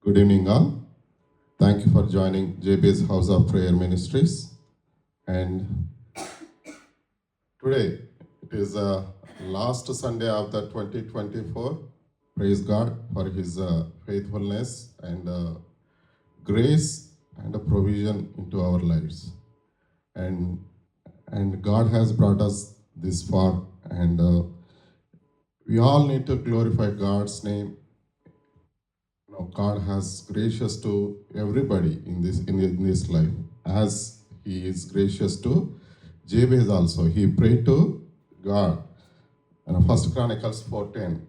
Good evening, all. Thank you for joining JB's House of Prayer Ministries. And today, it is the last Sunday of the 2024. Praise God for His faithfulness and grace and provision into our lives. And God has brought us this far, and we all need to glorify God's name. God has gracious to everybody in this life, as He is gracious to Jabez also. He prayed to God. And First Chronicles 4:10,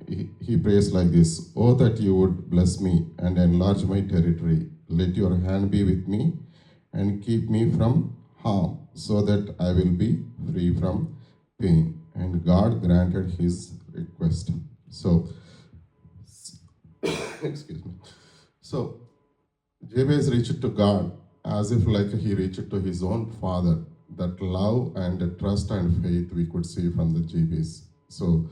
he prays like this: "Oh, that you would bless me and enlarge my territory. Let your hand be with me and keep me from harm, so that I will be free from pain." And God granted his request. So, excuse me. So, Jabez reached to God as if like he reached to his own father. That love and trust and faith we could see from the Jabez. So,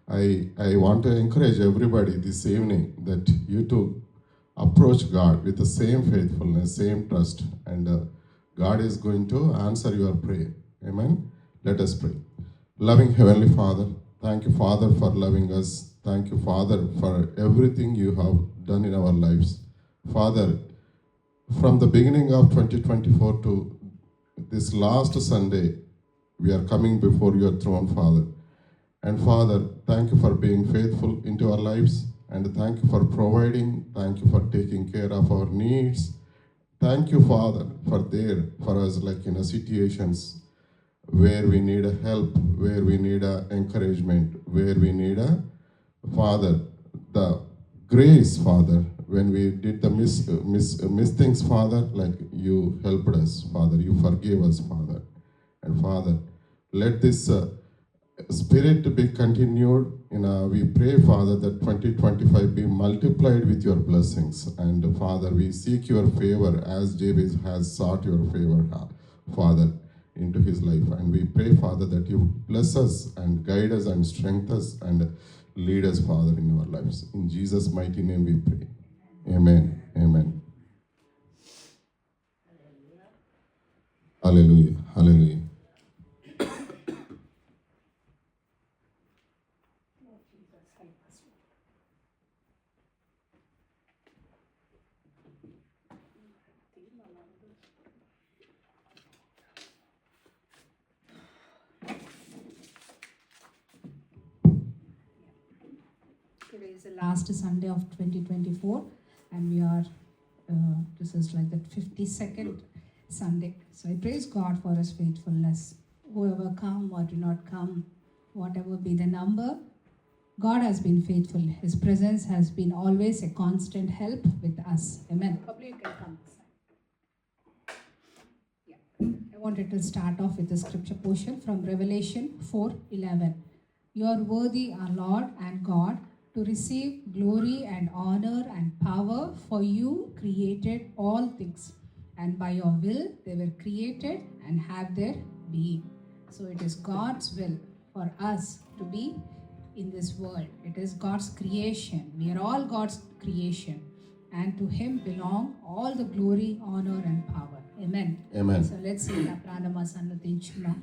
I want to encourage everybody this evening that you too approach God with the same faithfulness, same trust, and God is going to answer your prayer. Amen. Let us pray. Loving Heavenly Father, thank you, Father, for loving us. Thank you, Father, for everything you have done in our lives. Father, from the beginning of 2024 to this last Sunday, we are coming before your throne, Father. And Father, thank you for being faithful into our lives, and thank you for providing, thank you for taking care of our needs. Thank you, Father, for there for us, like in situations where we need a help, where we need a encouragement, where we need a Father, the grace, Father, when we did the miss things, Father, like you helped us, Father, you forgave us, Father. And Father, let this spirit be continued. We pray, Father, that 2025 be multiplied with your blessings. And Father, we seek your favor as Jabez has sought your favor, Father, into his life. And we pray, Father, that you bless us and guide us and strengthen us and lead us, Father, in our lives. In Jesus' mighty name we pray. Amen. Amen. Hallelujah. Hallelujah. Today is the last Sunday of 2024, and we are, this is like the 52nd Sunday. So I praise God for His faithfulness. Whoever come or do not come, whatever be the number, God has been faithful. His presence has been always a constant help with us. Amen. Probably you can come this side. Yeah. I wanted to start off with the scripture portion from Revelation 4:11. You are worthy, our Lord and God, to receive glory and honor and power, for you created all things, and by your will they were created and have their being. So it is God's will for us to be in this world. It is God's creation. We are all God's creation, and to Him belong all the glory, honor and power. Amen. Amen. So let's sing the Pranama Sannathinchuma.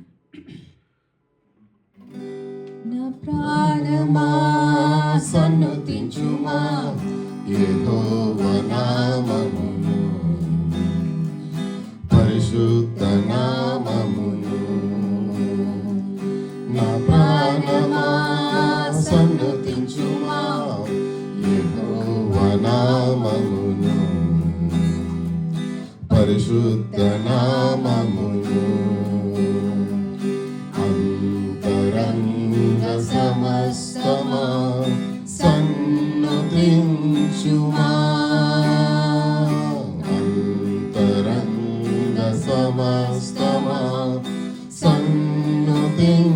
నా ప్రాణమా సన్నుతించుమా యెహోవా నామమును, పరిశుద్ధ నామమును. నా ప్రాణమా సన్నుతించుమా యెహోవా నామమును, పరిశుద్ధ నామమును. సమస్తమా సన్నుతించుమా, అంతరంగ సమస్తమా సన్నుతించుమా.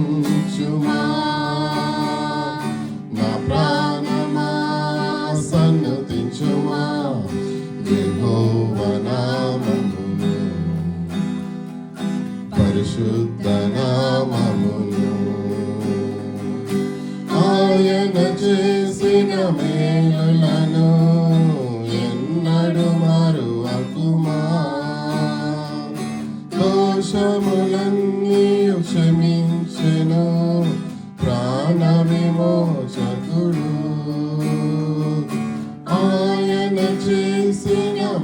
నా ప్రాణమా సన్నుతించుమా యెహోవా నామమును, పరిశుద్ధ నామమును. ఆయన చేసిన మేలులను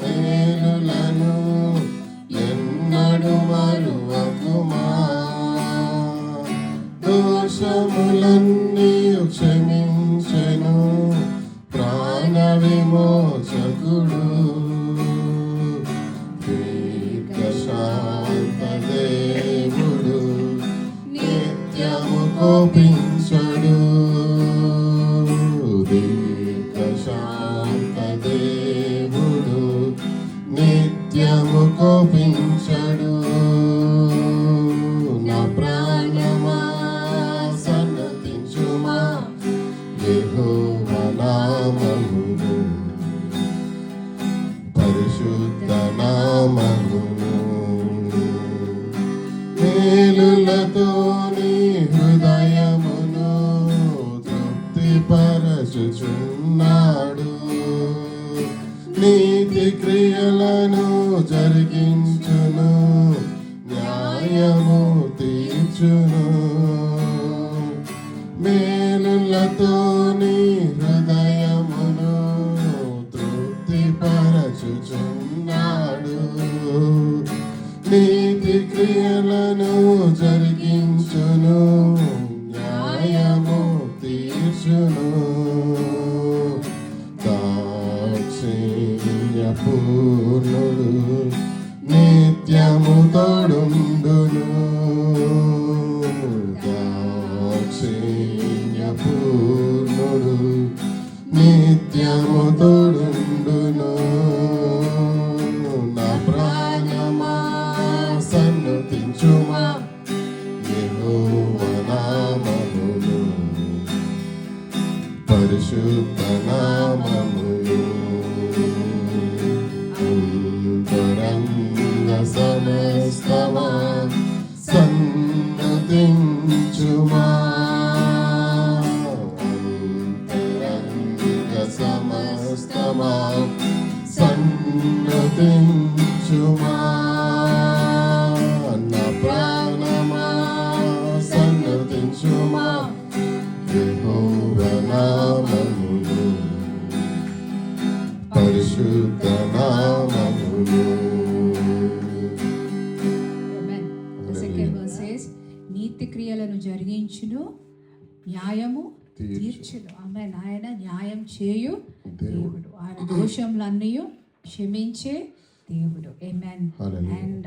మేలులను ఎన్నడు మరువకుమా. దోషములన్నీ క్షమించెను ప్రాణ విమోచకుడు. దీర్ఘశాంత దేవుడు నిత్యము కోపించడు. దీర్ఘశాంత దేవుడు నిత్యము కోపించడు. నా ప్రాణమా సన్నతించుమా యెహోవా నామమును, పరిశుద్ధ నామమును. మేలులతో నీ హృదయమును తృప్తిపరచుచున్నాడు. నీతి క్రియలను జరిగించును, న్యాయము తీర్చును. మేలులతో నీ హృదయమును తృప్తిపరచుచున్నాడు. నీతి క్రియలను జరిగించును, న్యాయము తీర్చును. దాక్షిణ్యపూర్ణుడు నిత్యము తోడుండును. దాక్షిణ్యపూర్ణుడు నిత్యము తోడుండును. నా ప్రాణమా సన్నతించుమా యెహోవా నామమును, పరిశుద్ధ నామమును. అంతరంగ సమస్తమా సన్నతించుమా. అంతరంగ సమస్తమా సన్నతించుమా. నా ప్రాణమా సన్నతించుమా యెహోవా నామమును, పరిశుద్ధ నామమును. Amen. The second verse says, నీతి క్రియలను జరిగించును, న్యాయము తీర్చును. ఆమేన్. ఆయన న్యాయం చేయు దేవుడు, ఆయన దోషములన్నీ క్షమించే దేవుడు. Amen. And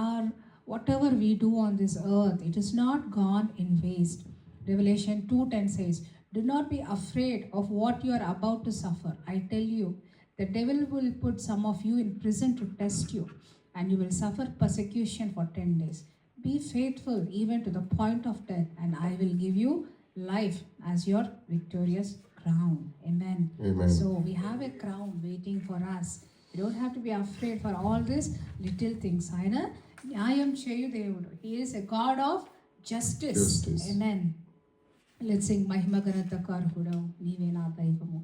our whatever we do on this earth, it is not gone in waste. Revelation 2:10 says, do not be afraid of what you are about to suffer. I tell you, the devil will put some of you in prison to test you, and you will suffer persecution for 10 days. Be faithful even to the point of death, and I will give you life as your victorious crown. Amen. Amen. So we have a crown waiting for us. You don't have to be afraid for all these little things. Aina న్యాయం చేయు దేవుడు. He is a God of justice. Amen. Let's sing మహిమ ఘనత కర్హుడవు నీవే నా దైవము.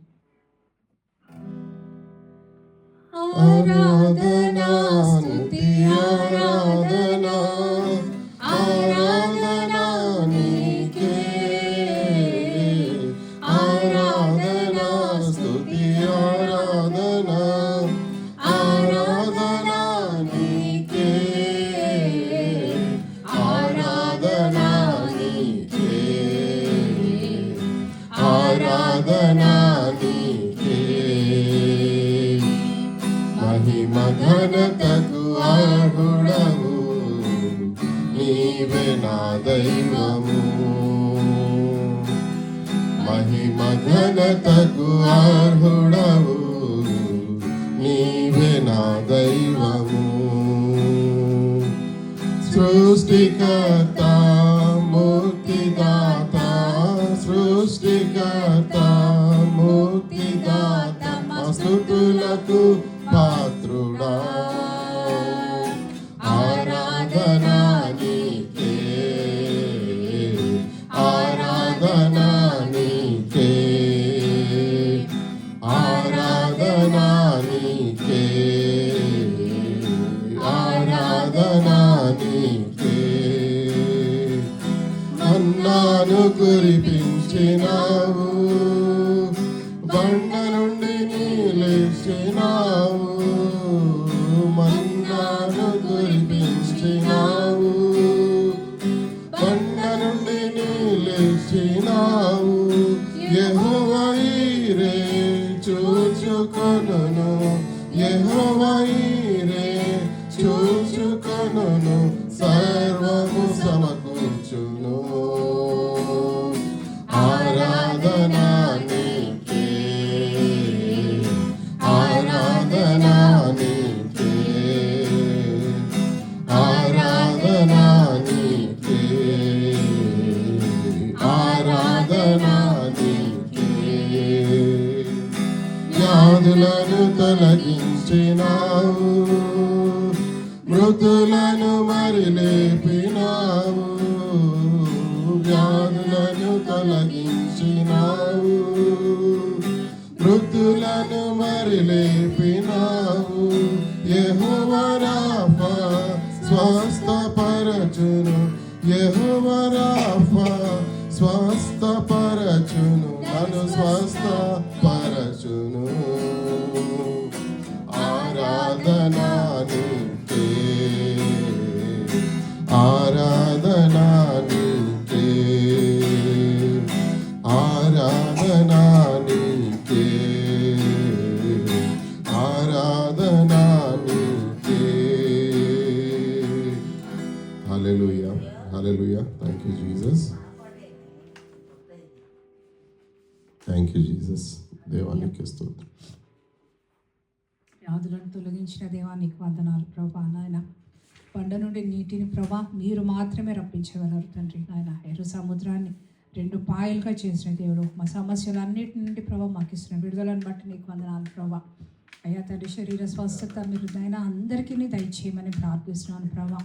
ఆరాధనా స్తుతి ఆరాధనా ఆరాధనా నీకే. ఆరాధనా స్తుతి ఆరాధనా ఆరాధనా నీకే. ఆరాధనా నీకే. ఆరాధనా నీకే. మహిమ ఘనతకు అర్హుడవు నీవే నా దైవము. మహిమ ఘనతకు అర్హుడవు నీవే నా దైవము. సృష్టికర్త ముక్తిదాత, సృష్టికర్త ముక్తిదాత, మా స్తుతులకు పాత్రుడా. ఆరాధనా నీకే. ఆరాధనా నీకే. ఆరాధనా నీకే. ఆరాధనా నీకే. మన్నాను కురిపించినావు, బండ నుండి నీలేసినావు. తొలగించినావు, బండ నుండి నిలిచినావు. యెహోవా ఈరే చూచుకొనును, యెహోవా ఈరే చూచుకొనును, సర్వము సమకూర్చును. ఆరాధనా నీకే, ఆరాధనా నీకే, ఆరాధనా నీకే, ఆరాధనా నీకే. వ్యాధులను తొలగించినావు, మృతులను మరి లేపినావు. వ్యాధులను తొలగించినావు, మృతులను మరి లేపినావు. యెహోవా రాఫా స్వస్థపరచును, యెహోవా రాఫా స్వస్థపరచును, నన్ను స్వస్థపరచును. ఆరాధనా నీకే, ఆరాధనా నీకే, ఆరాధనా నీకే, ఆరాధనా నీకే. Hallelujah, hallelujah. Thank you Jesus, thank you Jesus. దేవానికి స్తోత్రం. వ్యాధులను తొలగించిన దేవానికి వందనాలు ప్రభా. నాయన బండ నుండి నీటిని ప్రభా మీరు మాత్రమే రప్పించగలరు తండ్రి. నాయన ఎర్ర సముద్రాన్ని 2 పాయలుగా చేసిన దేవుడు, మా సమస్యలన్నిటి నుండి ప్రభా మాకు ఇస్తున్న విడుదలను బట్టి నీకు వందనాలు ప్రభా. అయ్యా తండ్రి, శరీర స్వస్థత మీరు నాయన అందరికీ దయచేయమని ప్రార్థిస్తున్నాను ప్రభా.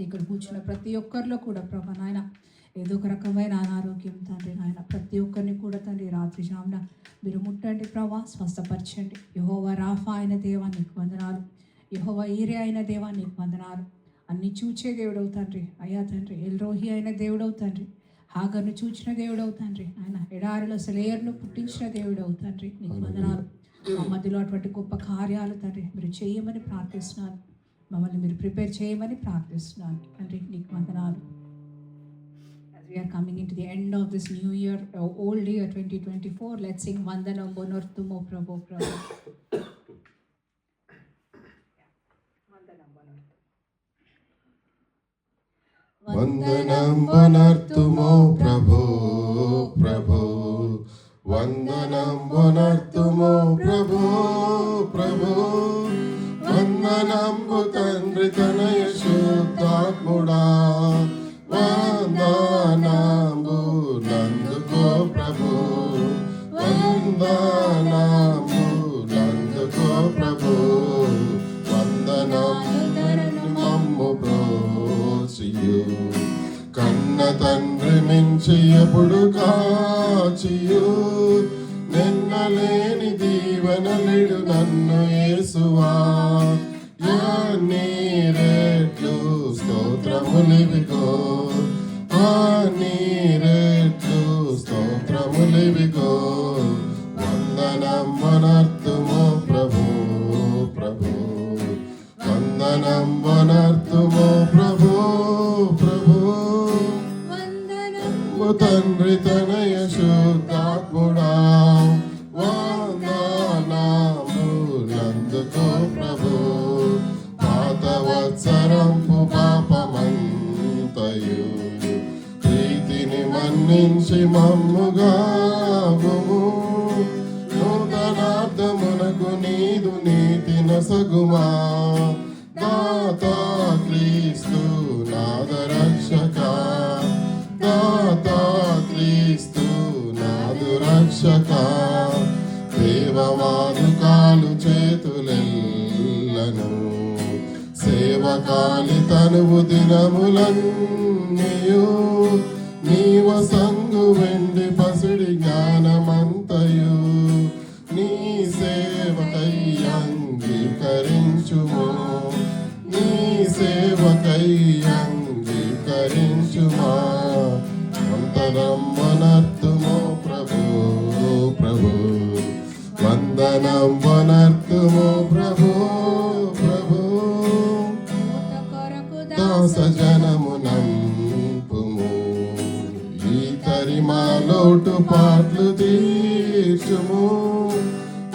ఇక్కడ కూర్చున్న ప్రతి ఒక్కరిలో కూడా ప్రభా నాయన ఏదో ఒక రకమైన అనారోగ్యం తండ్రి నాయన, ప్రతి ఒక్కరిని కూడా తండ్రి రాత్రి జామున మీరు ముట్టండి ప్రభా, స్వస్థపరచండి. యెహోవా రాఫా అయిన దేవా నీకు వందనాలు, యెహోవా ఈరే అయిన దేవా నీకు వందనాలు. అన్ని చూచే దేవుడవు తండ్రి. అయ్యా తండ్రి, ఎల్రోహి అయిన దేవుడవు తండ్రి, హాగర్ను చూచిన దేవుడవు తండ్రి. ఆయన ఎడారిలో సెలయర్ను పుట్టించిన దేవుడవు తండ్రి, నీకు వందనాలు. మా మధ్యలో అటువంటి గొప్ప కార్యాలు తండ్రి మీరు చేయమని ప్రార్థిస్తున్నాను, మమ్మల్ని మీరు ప్రిపేర్ చేయమని ప్రార్థిస్తున్నాను తండ్రి, నీకు వందనాలు. We are coming into the end of this new year, old year 2024. Let's sing Vandanam Bonortumo Prabhu Prabhu. వందనం వనర్తుమో ప్రభో ప్రభో, వందనం వనర్తుమో ప్రభో ప్రభో. వందనంబు తండ్రి తనయ శుద్ధాత్ముడా, వందనంబు నందుకో ప్రభు, వందనంబు నందుకో ప్రభు. వందనము మమ్ము ప్రోచియు, కన్న తండ్రి మించి ఎప్పుడు కాచియు. నిన్నలేని దీవెనలిడు నన్ను యేసువా, నీరెట్లు స్తోత్రములివిగో, నీరెట్లు స్తోత్రములివిగో. వందనం వనర్తుమో ప్రభు ప్రభు, వందనం వనర్తుమో ప్రభు ప్రభు. వందనము తండ్రి తనయ శుద్ధాత్ముడా, వందనము నందుకో ప్రభు. పాతవత్సరంపు పాపమంతయు ప్రీతిని మన్నించి మమ్ముగావుము. నూతనార్థమునకు నీదు నీతి నొసగుమా, దాతా క్రీస్తు నాద రక్షక, దాతా క్రీస్తు నాదు రక్షక. దేవమానుకాలు చేతులెల్లను, సేవకాలి తనువు దినములన్నీయు. నీవ సంగు వెండి పసిడి జ్ఞానమంతయు, నీ సేవకై అంగీకరించుము, నీ సేవకై అంగీకరించుమా. వందనం వనర్తుమో ప్రభు ప్రభు, వందనం వనర్తుమో ప్రభు ప్రభు. సజనము నంపుము ఈ తరిమా లోటు పాట్లు తీర్చుము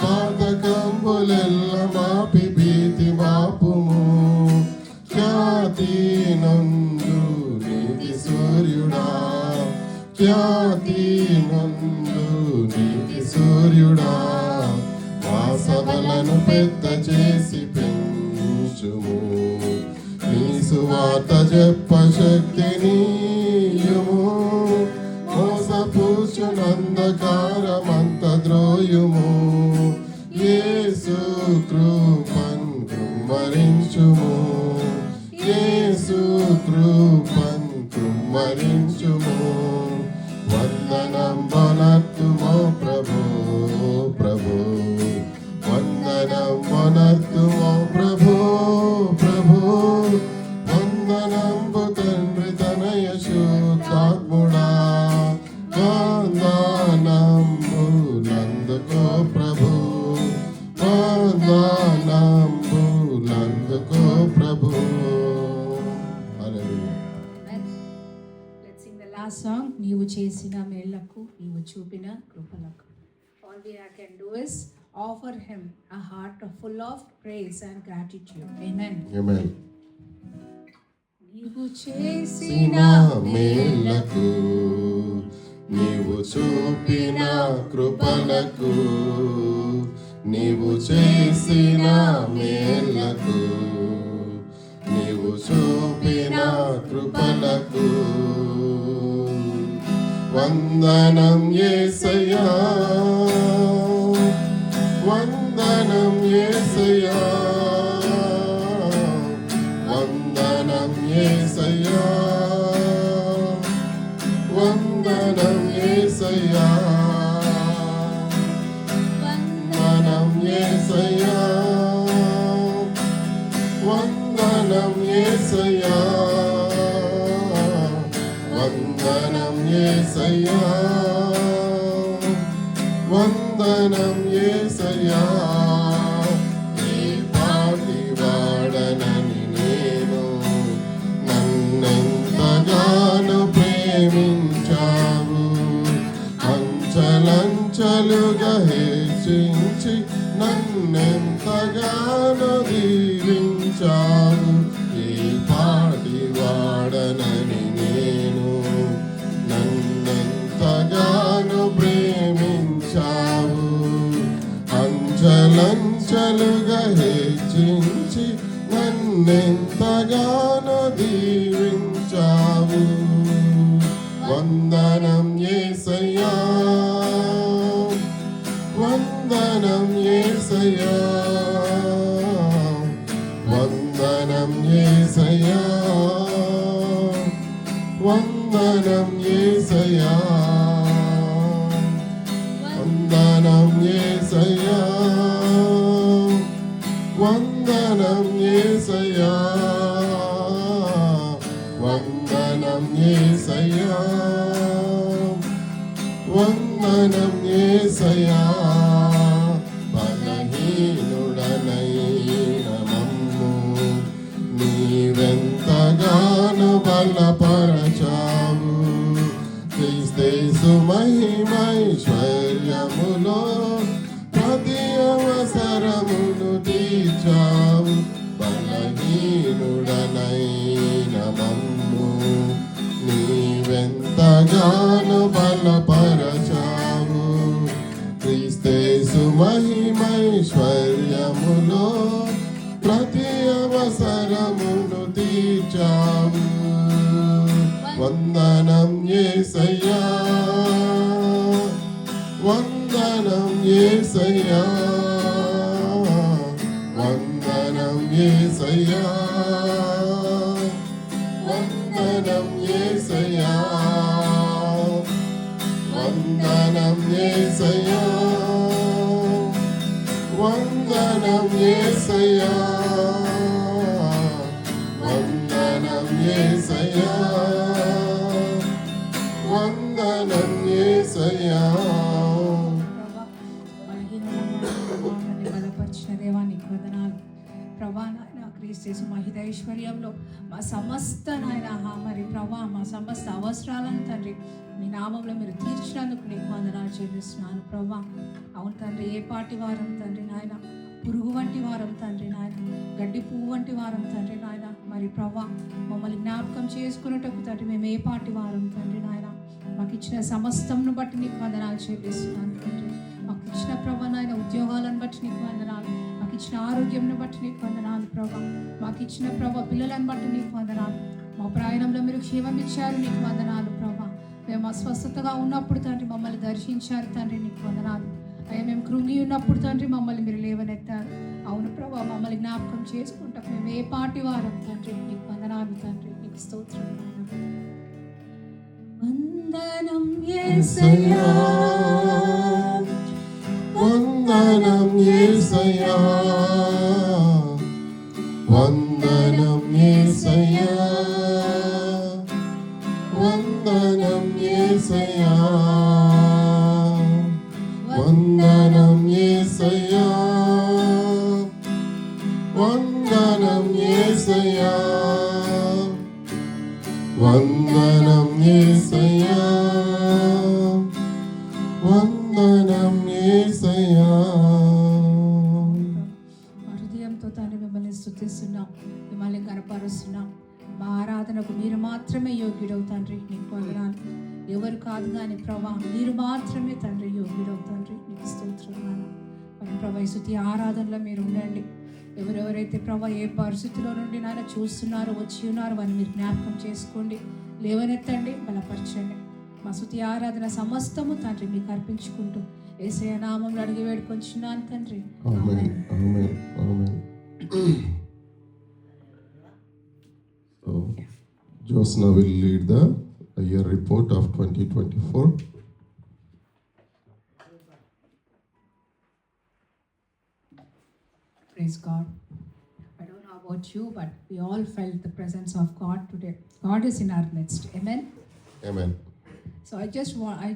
పాతకంబులెల్ల మాపి భీతి మాపుము ఖ్యాతి నందు నీతి సూర్యుడా ఖ్యాతి నందు నీతి సూర్యుడా మా సభలను పెద్ద చేసి పెంచుము నీ సువార్త చెప్ప శక్తినియుము మోసపూచునందకారమంత ద్రోయుము యేసు కృపన్ కృమ్మరించుము యేసు కృపన్ కృమ్మరించుము వందనం వనర్తుమో ప్రభు ప్రభు వందనం వనర్తుమో ప్రభు ప్రభు వందనంబు తండ్రి తనయ శుద్ధాత్ముడా వందనంబు నందుకో ప్రభు వందనంబు నందుకో ప్రభు. హల్లెలూయా. Let's sing the last song. నీవు చేసిన మేళ్లకు నీవు చూపిన కృపలకు. All we can do is offer him a heart full of praise and gratitude. Amen. Amen. నీవు చేసిన చేసిన మేళ్లకు నీవు చూపిన కృపలకు నీవు చేసిన మేళ్లకు నీవు చూపిన కృపలకు వందనం యేసయ్యా వందనం యేసయ్యా వందనం యేసయ్యా వందనం యేసయ్యా వందనం యేసయ్యా వందనం యేసయ్యా వందనం యేసయ్యా వందనం యేసయ్యా ఈ పాటి వాడనని నేను నన్నెంతగానో ప్రేమించావు అంచలంచలుగా హెచ్చించి నన్నెంతగానో దీవించావు ఈ పాటి వాడనని నేను నన్నెంతగానో ప్రేమించావు అంచలంచలుగా హెచ్చించి నన్నెంతగానో దీవించావు వందనం యేసయ్యా వందనం యేసయ్యా వందనం యేసయ్యా వందనం యేసయ్యా వందనం యేసయ్యా వందనం యేసయ్యా వందనం యేసయ్యా వందనం యేసయ్యా బలహీనుడనైన మమ్ము నీవెంతగానో బలపరచావు క్రీస్తు మహిమైశ్వర్యములో ప్రతి అవసరమును తీర్చావు బలహీనుడనైన మమ్ము నీవెంతగానో బలపరచావు క్రీస్తు మహిమైశ్వర్యములో ప్రతి అవసరమును తీర్చావు వందనం యేసయ్యా వందనం యేసయ్యా వందనం యేసయ్యా వందనం యేసయ్యా వందనం యేసయ్యా వందనం యేసయ్యా వందనం యేసయ్యా వందనం యేసయ్యా. ప్రభా, బలహీనమైన మమ్మల్ని బలపరిచిన దేవా నీకు వందనాలు. ప్రభా నాయన క్రీస్తు మహిదైశ్వర్యంలో మా సమస్త నాయన మరి ప్రభా మా సమస్త అవసరాలను తండ్రి మీ నామంలో మీరు తీర్చినందుకు నీకు వందనాలు చెల్లిస్తున్నాను ప్రభా. అవును తండ్రి, ఏ పాటి వారం తండ్రి నాయన, పురుగు వంటి వారం తండ్రి నాయన, గడ్డి పువ్వు వంటి వారం తండ్రి నాయన, మరి ప్రభా మమ్మల్ని జ్ఞాపకం చేసుకున్నట్టుకు తండ్రి మేము ఏ పాటి వారం తండ్రి నాయన, మాకు ఇచ్చిన సమస్తంను బట్టి నీకు వందనాలు చెల్లిస్తున్నాను తండ్రి. మాకు ఇచ్చిన ప్రభా నాయన ఉద్యోగాలను బట్టి నీకు వందనాలు, మాకు ఇచ్చిన ఆరోగ్యంను బట్టి నీకు వందనాలు ప్రభా, మాకు ఇచ్చిన ప్రభా పిల్లలను బట్టి నీకు వందనాలు, మా ప్రయాణంలో మీరు క్షేమం ఇచ్చారు నీకు వందనాలు ప్రభా. మేము అస్వస్థతగా ఉన్నప్పుడు తండ్రి మమ్మల్ని దర్శించారు తండ్రి నీకు వందనాలు. అయ్యా మేము కృంగి ఉన్నప్పుడు తండ్రి మమ్మల్ని మీరు లేవనెత్తారు. అవును ప్రభా, మమ్మల్ని జ్ఞాపకం చేసుకుంటాం మేము ఏ పాటి వారం తండ్రి నీకు వందనాలు తండ్రి, నీకు స్తోత్రం. వందనం యేసయ్యా, వందనం యేసయ్యా, వందనం యేసయ్యా, వందనం యేసయ్యా, వందనం యేసయ్యా, వందనం యేసయ్యా, వందనం యేసయ్యా, వందనం యేసయ్యా. మా హృదయంతో తండ్రి మిమ్మల్ని స్తుతిస్తున్నాం, మిమ్మల్ని కనపరుస్తున్నాం. మా ఆరాధనకు మీరు మాత్రమే యోగ్యుడవు తండ్రి నీకు వందనాలు. ఎవరు కాదు కానీ ప్రభా మీరు మాత్రమే తండ్రి యోగ్యుడవు తండ్రి నీకు స్తోత్రం. మరి ప్రభా ఈ స్తుతి ఆరాధనలో మీరు ఉండండి. ఎవరెవరైతే ప్రభా ఏ పరిస్థితిలో నుండి నాయన చూస్తున్నారో వచ్చి ఉన్నారో వారిని మీరు జ్ఞాపకం చేసుకోండి, లేవనెత్తండి, బలపరచండి. మా స్తుతి ఆరాధన సమస్తము తండ్రి మీకు అర్పించుకుంటూ యేసయ్య నామంలో అడిగి వేడుకొంచున్నాను తండ్రి. Amen. Amen. Amen. So, Josna will lead the year report of 2024. Praise God. I don't know about you, but we all felt the presence of God today. God is in our midst. Amen. Amen. So I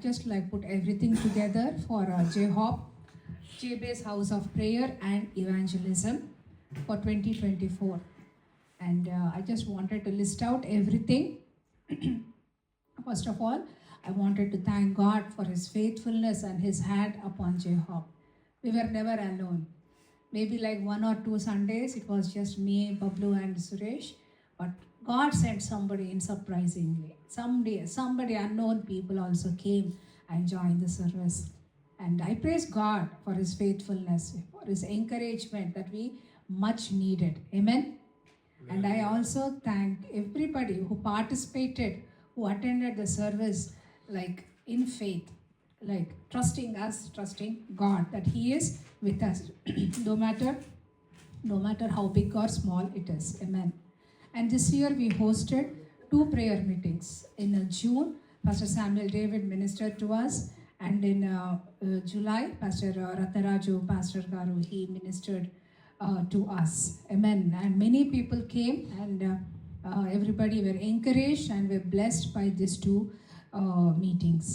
just like put everything together for J-Hop, J-Base House of Prayer and Evangelism for 2024. And I just wanted to list out everything. First of all, I wanted to thank God for His faithfulness and His hand upon J-Hop. We were never alone. Maybe like 1 or 2 Sundays, it was just me, Bablu and Suresh. But God sent somebody in surprisingly. Somebody unknown people also came and joined the service. And I praise God for His faithfulness, for His encouragement that we much needed. Amen. And I also thank everybody who participated, who attended the service, like in faith, like trusting us, trusting God that He is with us, no matter how big or small it is. Amen. And this year we hosted 2 prayer meetings. In June, Pastor Samuel David ministered to us, and in July, Pastor Ratharaju, Pastor Garu, he ministered to us. Amen. And many people came, and everybody were encouraged and were blessed by these 2 meetings.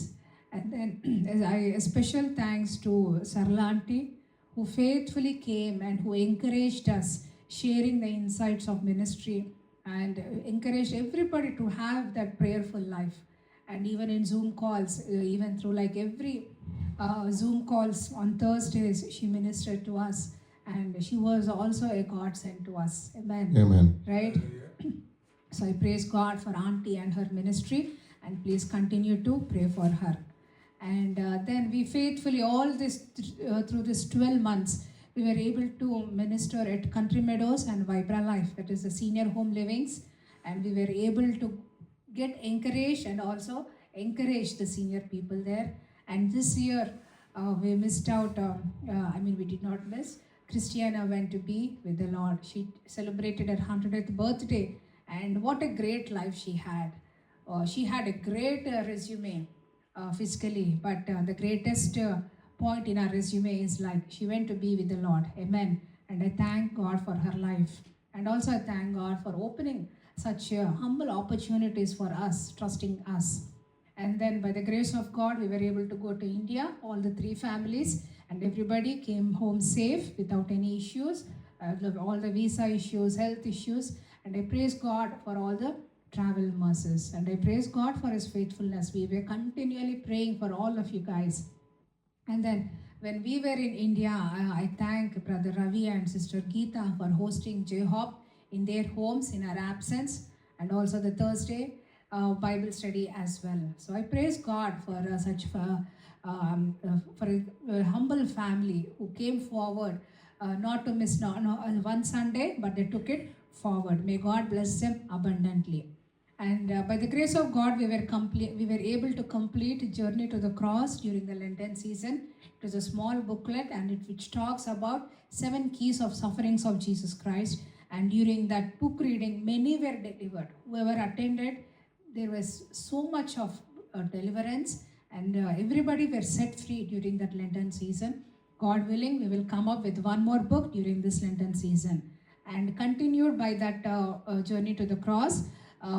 And then a special thanks to Sarla Aunty, who faithfully came and who encouraged us, sharing the insights of ministry, and encouraged everybody to have that prayerful life. And even in Zoom calls, even through like every Zoom calls on Thursdays, she ministered to us, and she was also a godsend to us. Amen. Amen. Right? So I praise God for Auntie and her ministry, and please continue to pray for her. And then we faithfully, all this through this 12 months, we were able to minister at Country Meadows and Vibra Life, that is the senior home livings, and we were able to get encouraged and also encourage the senior people there. And this year we missed out, we did not miss. Christiana went to be with the Lord. She celebrated her 100th birthday, and what a great life she had. She had a great resume physically, but the greatest point in her resume is like she went to be with the Lord. Amen. And I thank God for her life, and also I thank God for opening such humble opportunities for us, trusting us. And then by the grace of God, we were able to go to India, all the 3 families, and everybody came home safe without any issues. all the visa issues, health issues, and I praise God for all the travel mercies, and I praise God for His faithfulness. We were continually praying for all of you guys. And then when we were in India, I thank Brother Ravi and Sister Geeta for hosting J-Hop in their homes in our absence, and also the Thursday Bible study as well. So I praise God for for a humble family who came forward not to miss one Sunday, but they took it forward. May God bless them abundantly. And by the grace of God, we were able to complete Journey to the Cross during the Lenten season. It was a small booklet, and which talks about 7 keys of sufferings of Jesus Christ. And during that book reading, many were delivered. Whoever attended, there was so much of deliverance, and everybody were set free during that Lenten season. God willing, we will come up with one more book during this Lenten season. And continued by that Journey to the Cross,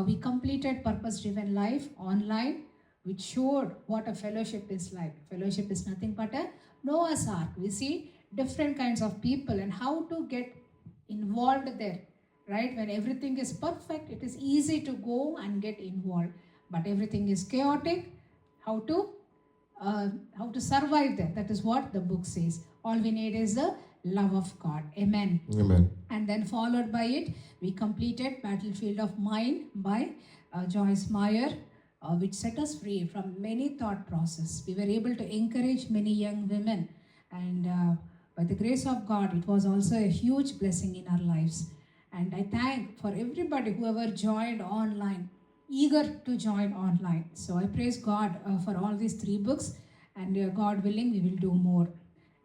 we completed Purpose Driven Life online, which showed what a fellowship is like. Fellowship is nothing but a Noah's Ark. We see different kinds of people and how to get involved there, right? When everything is perfect, it is easy to go and get involved. But everything is chaotic. How to survive there? That is what the book says. All we need is the love of God. Amen. Amen. And then followed by it, we completed Battlefield of Mind by Joyce Meyer, which set us free from many thought process. We were able to encourage many young women, and by the grace of God, it was also a huge blessing in our lives. And I thank for everybody whoever joined online, eager to join online. So I praise God for all these 3 books, and God willing, we will do more.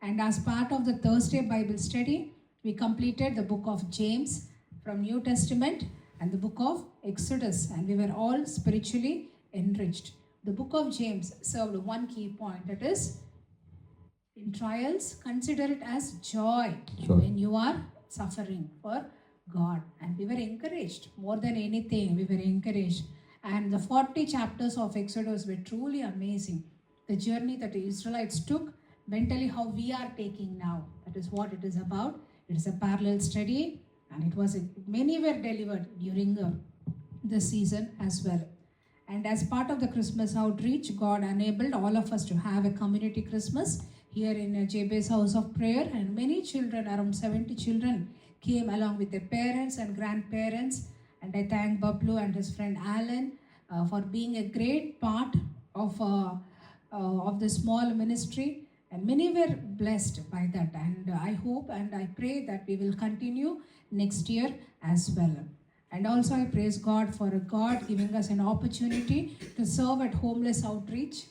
And as part of the Thursday Bible study, we completed the book of James from New Testament and the book of Exodus, and we were all spiritually enriched. The book of James served one key point, that is, in trials, consider it as joy when you are suffering for God. And we were encouraged more than anything. We were encouraged, and the 40 chapters of Exodus were truly amazing. The journey that the Israelites took mentally, how we are taking now. That is what it is about. It is a parallel study, and many were delivered during the season as well. And as part of the Christmas outreach, God enabled all of us to have a community Christmas here in Jabez House of Prayer, and many children, around 70 children, came along with their parents and grandparents. And I thank Bablu and his friend Alan for being a great part of the small ministry. And many were blessed by that. And I hope and I pray that we will continue next year as well. And also I praise God for God giving us an opportunity to serve at homeless outreach.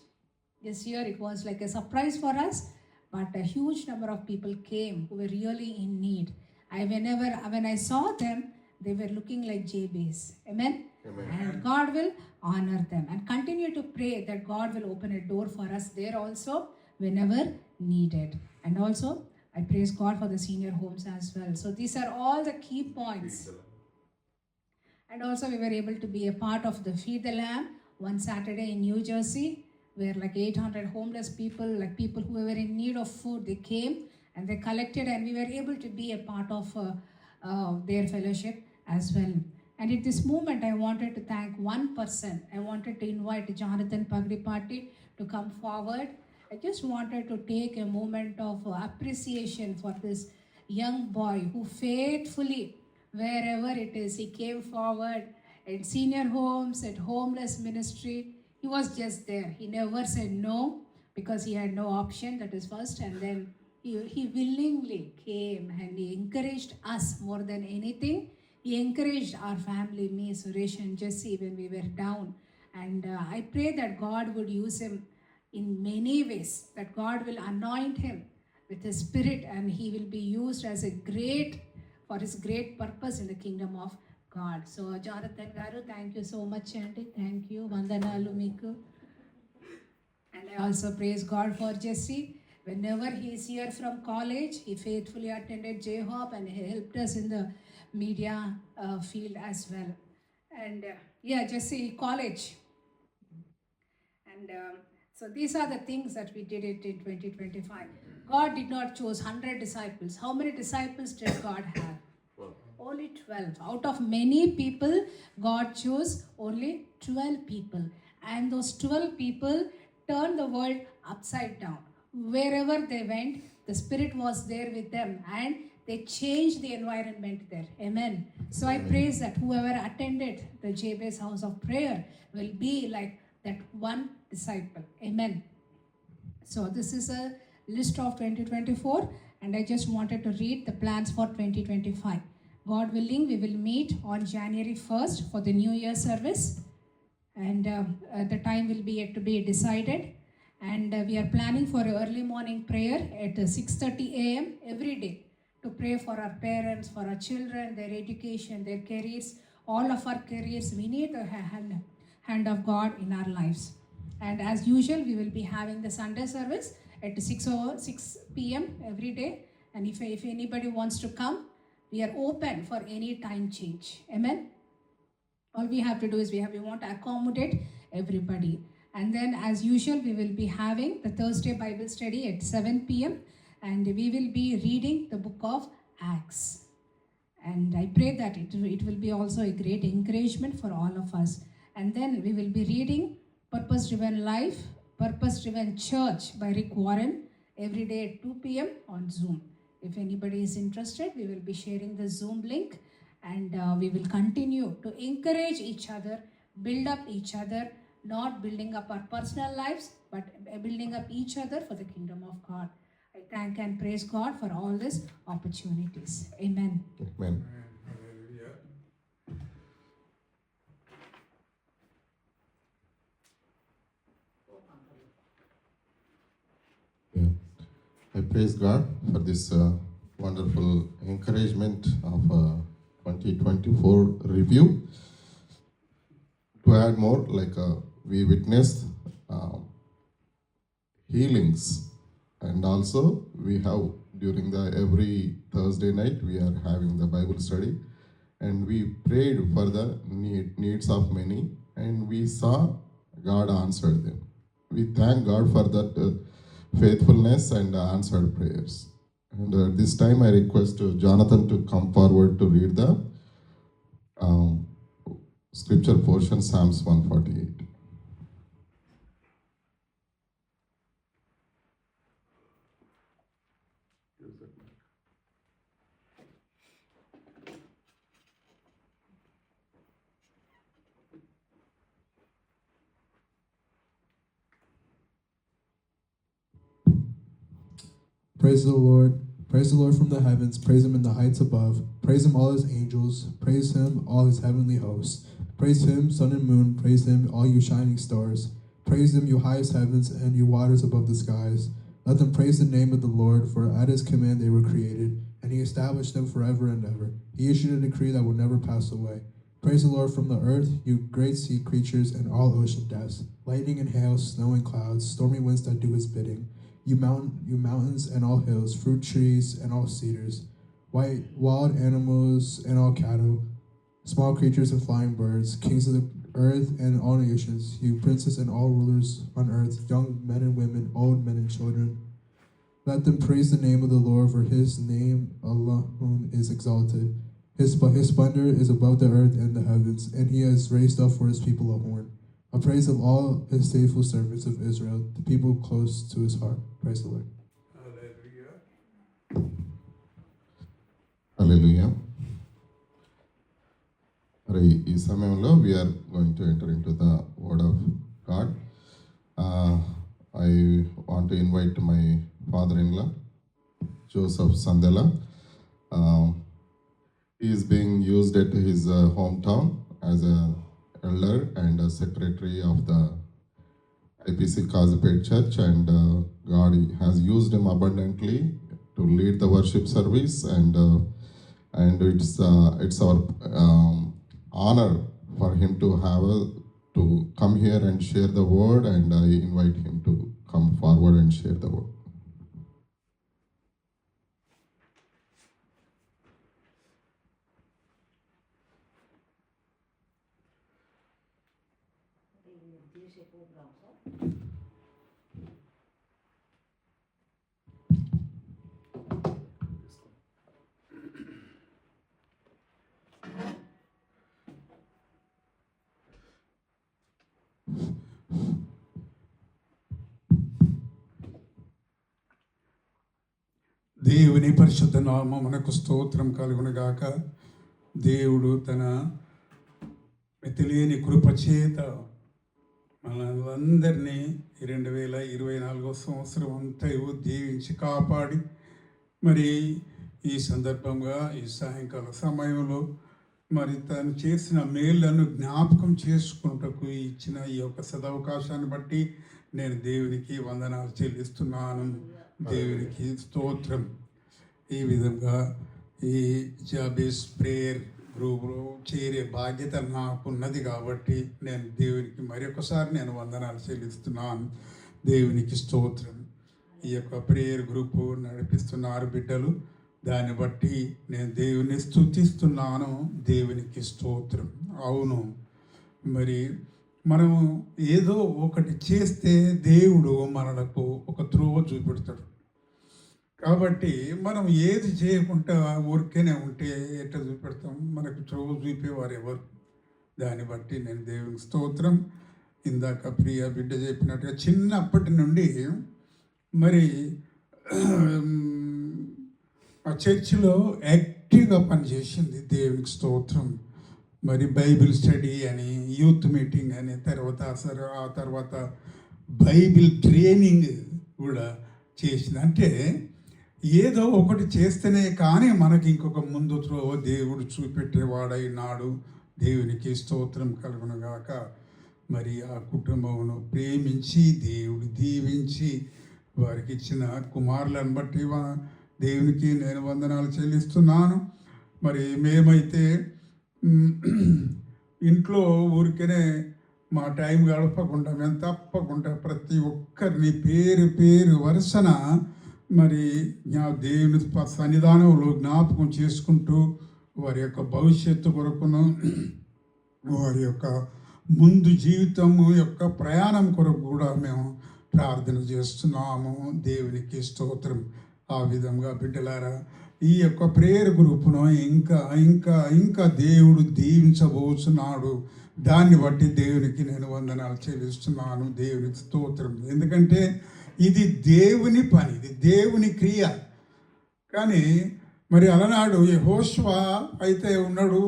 This year it was like a surprise for us, but a huge number of people came who were really in need. When I saw them, they were looking like Jabez. Amen? Amen. And God will honor them, and continue to pray that God will open a door for us there also whenever needed. And also I praise God for the senior homes as well. So these are all the key points. And also we were able to be a part of the Feed the Lamb one Saturday in New Jersey, where like 800 homeless people, like people who were in need of food, they came and they collected, and we were able to be a part of their fellowship as well. And at this moment, I wanted to thank one person. I wanted to invite Jonathan Pagdipati to come forward. I just wanted to take a moment of appreciation for this young boy who faithfully, wherever it is, he came forward at senior homes, at homeless ministry. He was just there. He never said no because he had no option, that is first. And then he willingly came and he encouraged us more than anything. He encouraged our family, me, Suresh and Jesse, when we were down. And I pray that God would use him in many ways, that God will anoint him with His Spirit, and he will be used as for His great purpose in the kingdom of God. So Jonathan Garu, thank you so much, Auntie. Thank you. Vandanalu meeku. And I also praise God for Jesse. Whenever he is here from college, he faithfully attended J-Hop and he helped us in the media field as well. And Jesse, college. And so these are the things that we did it in 2025. God did not choose 100 disciples. How many disciples did God have? Only 12. Out of many people, God chose only 12 people. And those 12 people turned the world upside down. Wherever they went, the Spirit was there with them and they changed the environment there. Amen. So I praise that whoever attended the Jabez house of prayer will be like that one disciple. Amen. So this is a list of 2024 and I just wanted to read the plans for 2025. God willing, we will meet on January 1st for the New Year service and the time will be yet to be decided. And we are planning for early morning prayer at 6:30 a.m. every day to pray for our parents, for our children, their education, their careers, all of our careers. We need the hand of God in our lives. And as usual, we will be having the Sunday service at 6 p.m. every day. And if anybody wants to come, we are open for any time change. Amen. All we have to do is we want to accommodate everybody. And then as usual, we will be having the Thursday Bible study at 7 p.m. and we will be reading the book of Acts. And I pray that it will be also a great encouragement for all of us. And then we will be reading Purpose Driven Life, Purpose Driven Church by Rick Warren every day at 2 p.m. on Zoom. If anybody is interested, we will be sharing the Zoom link and we will continue to encourage each other, build up each other, not building up our personal lives, but building up each other for the kingdom of God. I thank and praise God for all these opportunities. Amen. Amen. Yeah. I praise God for this wonderful encouragement of 2024 review. To add more, we witnessed healings, and also we have during the every Thursday night we are having the Bible study, and we prayed for the needs of many, and we saw God answered them. We thank God for that faithfulness and answered prayers. And this time I request Jonathan to come forward to read the scripture portion, Psalms 148. Praise the Lord. Praise the Lord from the heavens. Praise him in the heights above. Praise him, all his angels. Praise him, all his heavenly hosts. Praise him, sun and moon. Praise him, all you shining stars. Praise him, you highest heavens, and you waters above the skies. Let them praise the name of the Lord, for at his command they were created, and he established them forever and ever. He issued a decree that will never pass away. Praise the Lord from the earth, you great sea creatures and all ocean depths, lightning and hail, snow and clouds, stormy winds that do his bidding. You mountains and all hills, fruit trees and all cedars, wild animals and all cattle, small creatures and flying birds, kings of the earth and all nations, you princes and all rulers on earth, young men and women, old men and children. Let them praise the name of the Lord, for his name alone is exalted. His splendor is above the earth and the heavens, and he has raised up for his people a horn, a praise of all his faithful servants of Israel, the people close to his heart. Praise the Lord. Hallelujah. ఈ సమయంలో we are going to enter in to the word of God. I want to invite my father-in-law, Joseph Sandela. He is being used at his hometown as an elder and a secretary of the IPC Kazipet Church, and God has used him abundantly to lead the worship service, and it's our honor for him to come here and share the word, and I invite him to come forward and share the word. దేవుని పరిశుద్ధ నామమునకు స్తోత్రం కలుగునుగాక. దేవుడు తన మితిలేని కృప చేత మనందరినీ 2024 సంవత్సరం అంతయు దీవించి కాపాడి, మరి ఈ సందర్భంగా ఈ సాయంకాల సమయంలో మరి తను చేసిన మేళ్లను జ్ఞాపకం చేసుకుంటకు ఇచ్చిన ఈ యొక్క సదవకాశాన్ని బట్టి నేను దేవునికి వందనాలు చెల్లిస్తున్నాను. దేవునికి స్తోత్రం. ఈ విధంగా ఈ జాబేస్ ప్రేయర్ గ్రూపులో చేరే బాధ్యత నాకున్నది కాబట్టి నేను దేవునికి మరొకసారి నేను వందనాలు చెల్లిస్తున్నాను. దేవునికి స్తోత్రం. ఈ యొక్క ప్రేయర్ గ్రూపు నడిపిస్తున్నారు బిడ్డలు, దాన్ని బట్టి నేను దేవుని స్తుతిస్తున్నాను. దేవునికి స్తోత్రం. అవును, మరి మనం ఏదో ఒకటి చేస్తే దేవుడు మనకు ఒక త్రోవ చూపెడతాడు. కాబట్టి మనం ఏది చేయకుండా ఊరికేనే ఉంటే ఎట్లా చూపెడతాం? మనకు త్రోవ చూపేవారు ఎవరు? దాన్ని బట్టి నేను దేవుని స్తోత్రం. ఇందాక ప్రియ బిడ్డ చెప్పినట్టుగా చిన్నప్పటి నుండి మరి ఆ చర్చిలో యాక్టివ్గా పనిచేసింది. దేవునికి స్తోత్రం. మరి బైబిల్ స్టడీ అని, యూత్ మీటింగ్ అని, ఆ తర్వాత బైబిల్ ట్రైనింగ్ కూడా చేసింది. అంటే ఏదో ఒకటి చేస్తేనే కానీ మనకి ఇంకొక ముందు దేవుడు చూపెట్టేవాడైనాడు. దేవునికి స్తోత్రం కలుగునుగాక. మరి ఆ కుటుంబమును ప్రేమించి దేవుడు దీవించి వారికి ఇచ్చిన కుమారులను బట్టి దేవునికి నేను వందనాలు చెల్లిస్తున్నాను. మరి మేమైతే ఇంట్లో ఊరికనే మా టైం గడపకుండా మేము తప్పకుండా ప్రతి ఒక్కరిని పేరు పేరు వరుసన మరి దేవుని సన్నిధానంలో జ్ఞాపకం చేసుకుంటూ వారి యొక్క భవిష్యత్తు కొరకును, వారి యొక్క ముందు జీవితము యొక్క ప్రయాణం కొరకు కూడా మేము ప్రార్థన చేస్తున్నాము. దేవునికి స్తోత్రం. ఆ విధంగా బిడ్డలారా, ఈ యొక్క ప్రేయర్ గ్రూపును ఇంకా ఇంకా ఇంకా దేవుడు దీవించబోతున్నాడు. దాన్ని బట్టి దేవునికి నేను వందనాలు చెల్లిస్తున్నాను. దేవునికి స్తోత్రం. ఎందుకంటే ఇది దేవుని పని, ఇది దేవుని క్రియ. కానీ మరి అలనాడు యెహోషువ అయితే ఉన్నాడు,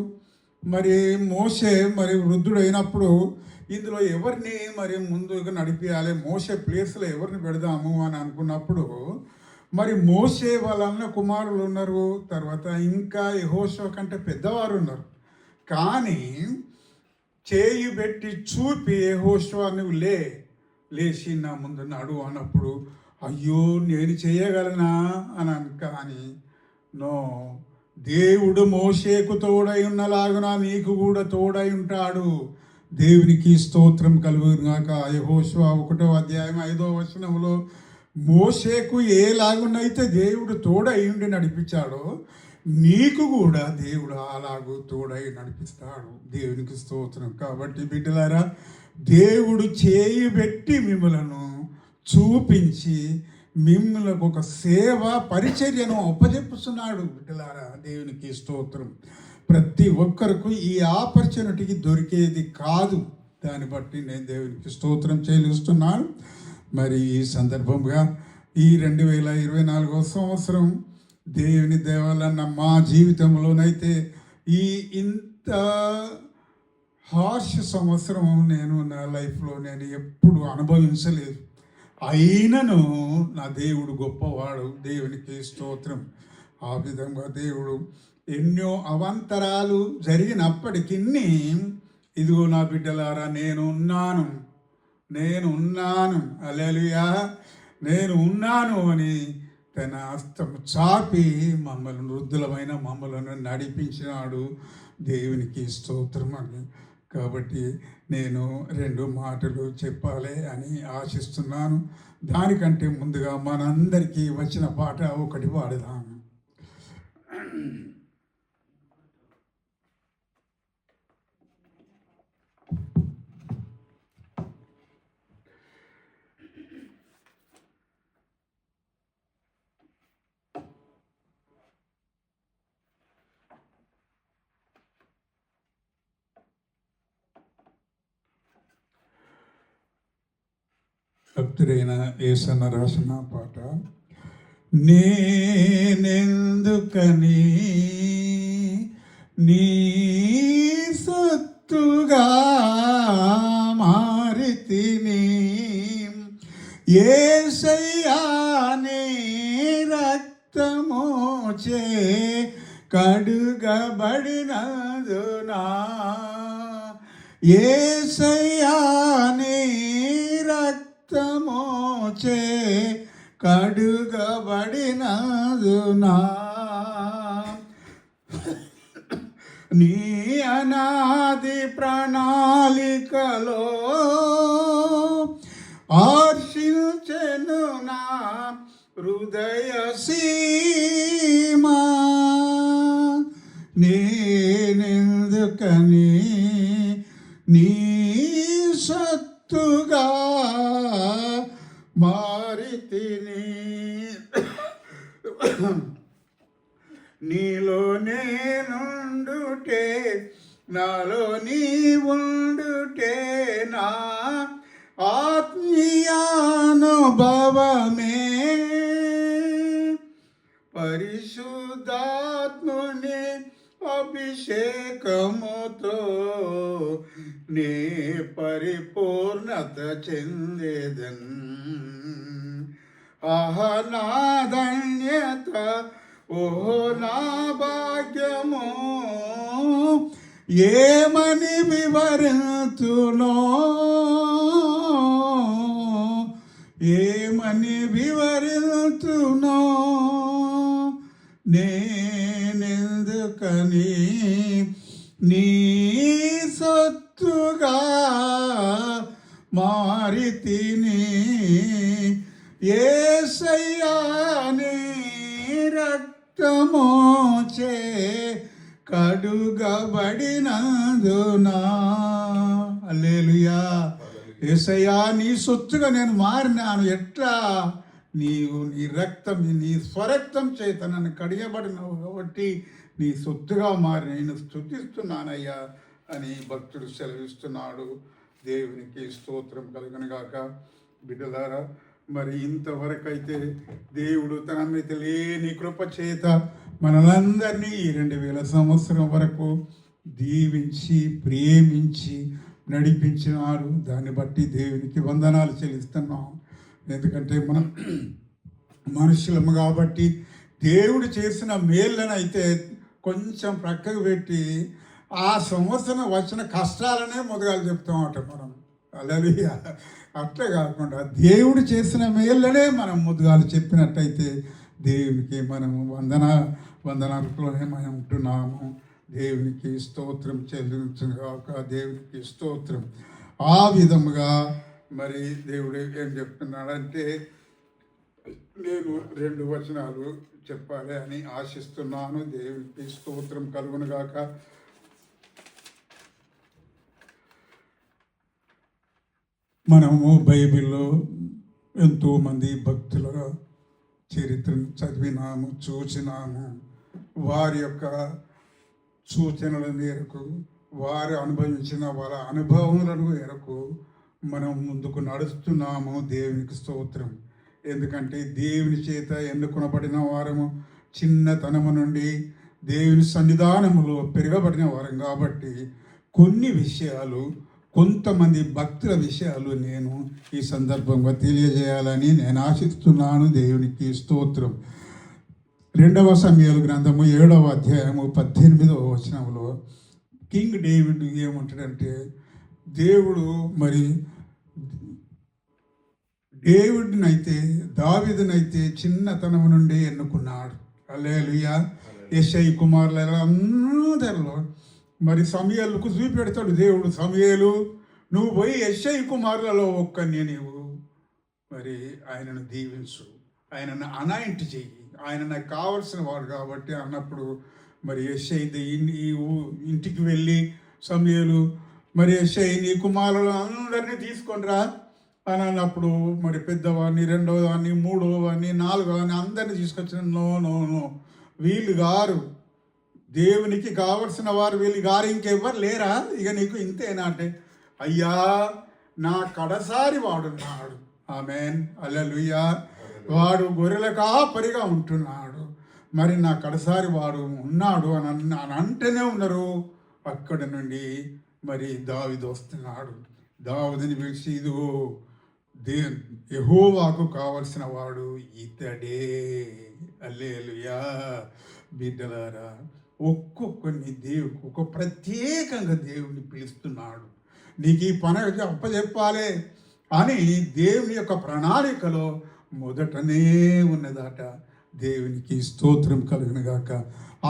మరి మోషే మరి వృద్ధుడైనప్పుడు ఇందులో ఎవరిని మరి ముందుగా నడిపించాలి, మోషే ప్లేస్లో ఎవరిని పెడదాము అని అనుకున్నప్పుడు మరి మోషే వాళ్ళ అన్న కుమారులు ఉన్నారు, తర్వాత ఇంకా యెహోషువ కంటే పెద్దవారు ఉన్నారు. కానీ చేయి పెట్టి చూపి యెహోషువ నువ్వు లేచి నా ముందు నడు అన్నప్పుడు అయ్యో నేను చేయగలనా అని కానీ నో, దేవుడు మోషేకు తోడై ఉన్నలాగున నీకు కూడా తోడై ఉంటాడు. దేవునికి స్తోత్రం కలుగుగాక. యెహోషువ 1వ అధ్యాయం 5వ వచనంలో మోషేకు ఏలాగునైతే దేవుడు తోడై ఉండి నడిపించాడో నీకు కూడా దేవుడు అలాగూ తోడై నడిపిస్తాడు. దేవునికి స్తోత్రం. కాబట్టి బిడ్డలారా, దేవుడు చేయి పెట్టి మిమ్మలను చూపించి మిమ్మల్ని ఒక సేవ పరిచర్యను అప్పజెప్పుతున్నాడు. బిడ్డలారా, దేవునికి స్తోత్రం. ప్రతి ఒక్కరికి ఈ ఆపర్చునిటీకి దొరికేది కాదు. దాన్ని బట్టి నేను దేవునికి స్తోత్రం చెల్లిస్తున్నాను. మరి ఈ సందర్భంగా ఈ 2024 సంవత్సరం దేవుని దేవాలన్న మా జీవితంలోనైతే ఈ ఇంత హార్ష్ సంవత్సరం నేను నా లైఫ్లో నేను ఎప్పుడు అనుభవించలేదు. అయినను నా దేవుడు గొప్పవాడు. దేవునికి స్తోత్రం. ఆ విధంగా దేవుడు ఎన్నో అవాంతరాలు జరిగినప్పటికీ ఇదిగో నా బిడ్డలారా నేనున్నాను హల్లెలూయా, నేను ఉన్నాను అని తన హస్తం చాపి మమ్మల్ని వృద్ధులమైన మమ్మల్ని నడిపించినాడు. దేవునికి స్తోత్రం అని. కాబట్టి నేను 2 మాటలు చెప్పాలి అని ఆశిస్తున్నాను. దానికంటే ముందుగా మనందరికీ వచ్చిన పాట ఒకటి పాడదాము. భక్తుడైన యేసన్న రాసిన పాట. నేనెందుకని నీ సొత్తుగా మారితిని యేసయ్యా నీ రక్తమోచే కడుగబడినందునా యేసయ్యా నీ రక్తమోచే కడుగబడినందునా నీ అనాది ప్రణాళికలో ఆర్షించెను నా హృదయ సీమా నేనెందుకని నీ సత్తుగా మారితిని నీలో నేనుండుటే నాలో నీ ఉండుటే నా ఆత్మీయానుభవమే పరిశుద్ధాత్ముని అభిషేకముతో నే పరిపూర్ణత చెందేదన్ ఆహా నా ధన్యత ఓహో నా భాగ్యము ఏమని వివరించునో ఏమని వివరించునో నేనెందుకని నీ సొత్తుగా మారితిని యేసయ్యా నీ రక్తమోచే కడుగబడినందునా హల్లెలూయా యేసయ్యా నీ సొత్తుగా నేను మారినాను ఎట్లా నీవు నీ రక్తం నీ స్వరక్తం చేత నన్ను కడిగబడినావు కాబట్టి నీ సొత్తుగా మారి నేను స్తుతిస్తున్నానయ్యా అని భక్తుడు సెలవిస్తున్నాడు. దేవునికి స్తోత్రం కలుగునుగాక. బిడ్డలారా, మరి ఇంతవరకైతే దేవుడు తన మీద లేని కృప చేత మనలందరినీ ఈ 2000 సంవత్సరం వరకు దీవించి ప్రేమించి నడిపించినారు. దాన్ని బట్టి దేవునికి వందనాలు చెల్లిస్తున్నాం. ఎందుకంటే మనం మనుషులము కాబట్టి దేవుడు చేసిన మేళ్ళను అయితే కొంచెం ప్రక్కకు పెట్టి ఆ సంవత్సరం వచ్చిన కష్టాలనే మొదలు చెప్తామట మనం. హల్లెలూయా. అట్లా కాకుండా దేవుడు చేసిన మేళ్ళనే మనం ముందుగాలు చెప్పినట్టయితే దేవునికి మనము వందనాలలోనే మనం ఉంటున్నాము. దేవునికి స్తోత్రం చెల్లించుగాక. దేవునికి స్తోత్రం. ఆ విధముగా మరి దేవుడు ఏం చెప్తున్నాడంటే, నేను 2 వచనాలు చెప్పాలి అని ఆశిస్తున్నాను. దేవునికి స్తోత్రం కలుగునుగాక. మనము బైబిల్లో ఎంతోమంది భక్తుల చరిత్రను చదివినాము, చూసినాము. వారి యొక్క సూచనల మేరకు, వారు అనుభవించిన వాళ్ళ అనుభవములను మేరకు మనం ముందుకు నడుస్తున్నాము. దేవునికి స్తోత్రం. ఎందుకంటే దేవుని చేత ఎన్నుకొనబడిన వారము, చిన్నతనము నుండి దేవుని సన్నిధానములో పెరగబడిన వారం కాబట్టి కొన్ని విషయాలు, కొంతమంది భక్తుల విషయాలు నేను ఈ సందర్భంగా తెలియజేయాలని నేను ఆశిస్తున్నాను. దేవునికి స్తోత్రం. 2వ సమూయేలు గ్రంథము 7వ అధ్యాయము 18వ వచనంలో కింగ్ డేవిడ్ ఏమంటాడంటే, దేవుడు మరి డేవిడ్నైతే దావీదునైతే చిన్నతనం నుండి ఎన్నుకున్నాడు. హల్లెలూయా. యెషయి కుమారులందరిలో మరి సమూయేలుకు చూపెడతాడు దేవుడు. సమూయేలు, నువ్వు పోయి యెషయి కుమారులలో ఒక్కరిని నీవు మరి ఆయనను దీవించు, ఆయనను అనాయింట్ చెయ్యి, ఆయన నాకు కావలసిన వాడు కాబట్టి అన్నప్పుడు మరి యెషయి ఇంటికి వెళ్ళి సమూయేలు మరి యెషయి నీ కుమారులు అందరినీ తీసుకొని రా అని అన్నప్పుడు మరి పెద్దవాడిని, 2వ వాడిని, 3వ వాడిని, 4వ వాడిని అందరినీ తీసుకొచ్చిన. నో నో నో వీళ్ళు గారు దేవునికి కావలసిన వారు, వీళ్ళు గారు ఇంకెవ్వరు లేరా, ఇక నీకు ఇంతేనా అంటే, అయ్యా నా కడసారి వాడున్నాడు. ఆమెన్. హల్లెలూయా. వాడు గొర్రెల కాపరిగా ఉంటున్నాడు. మరి నా కడసారి వాడు ఉన్నాడు అని అంటేనే ఉన్నారు. అక్కడ నుండి మరి దావీదు వస్తున్నాడు. దావీదుని పిలిచి, ఇదిగో యెహోవాకు కావలసిన వాడు ఇతడే. హల్లెలూయా. బిడ్డలారా, ఒక్కొక్కరిని దేవుడు ఒక ప్రత్యేకంగా దేవుడిని పిలుస్తున్నాడు. నీకు ఈ పని అప్పచెప్పాలి అని దేవుని యొక్క ప్రణాళికలో మొదటనే ఉన్నదట. దేవునికి స్తోత్రం కలుగునుగాక.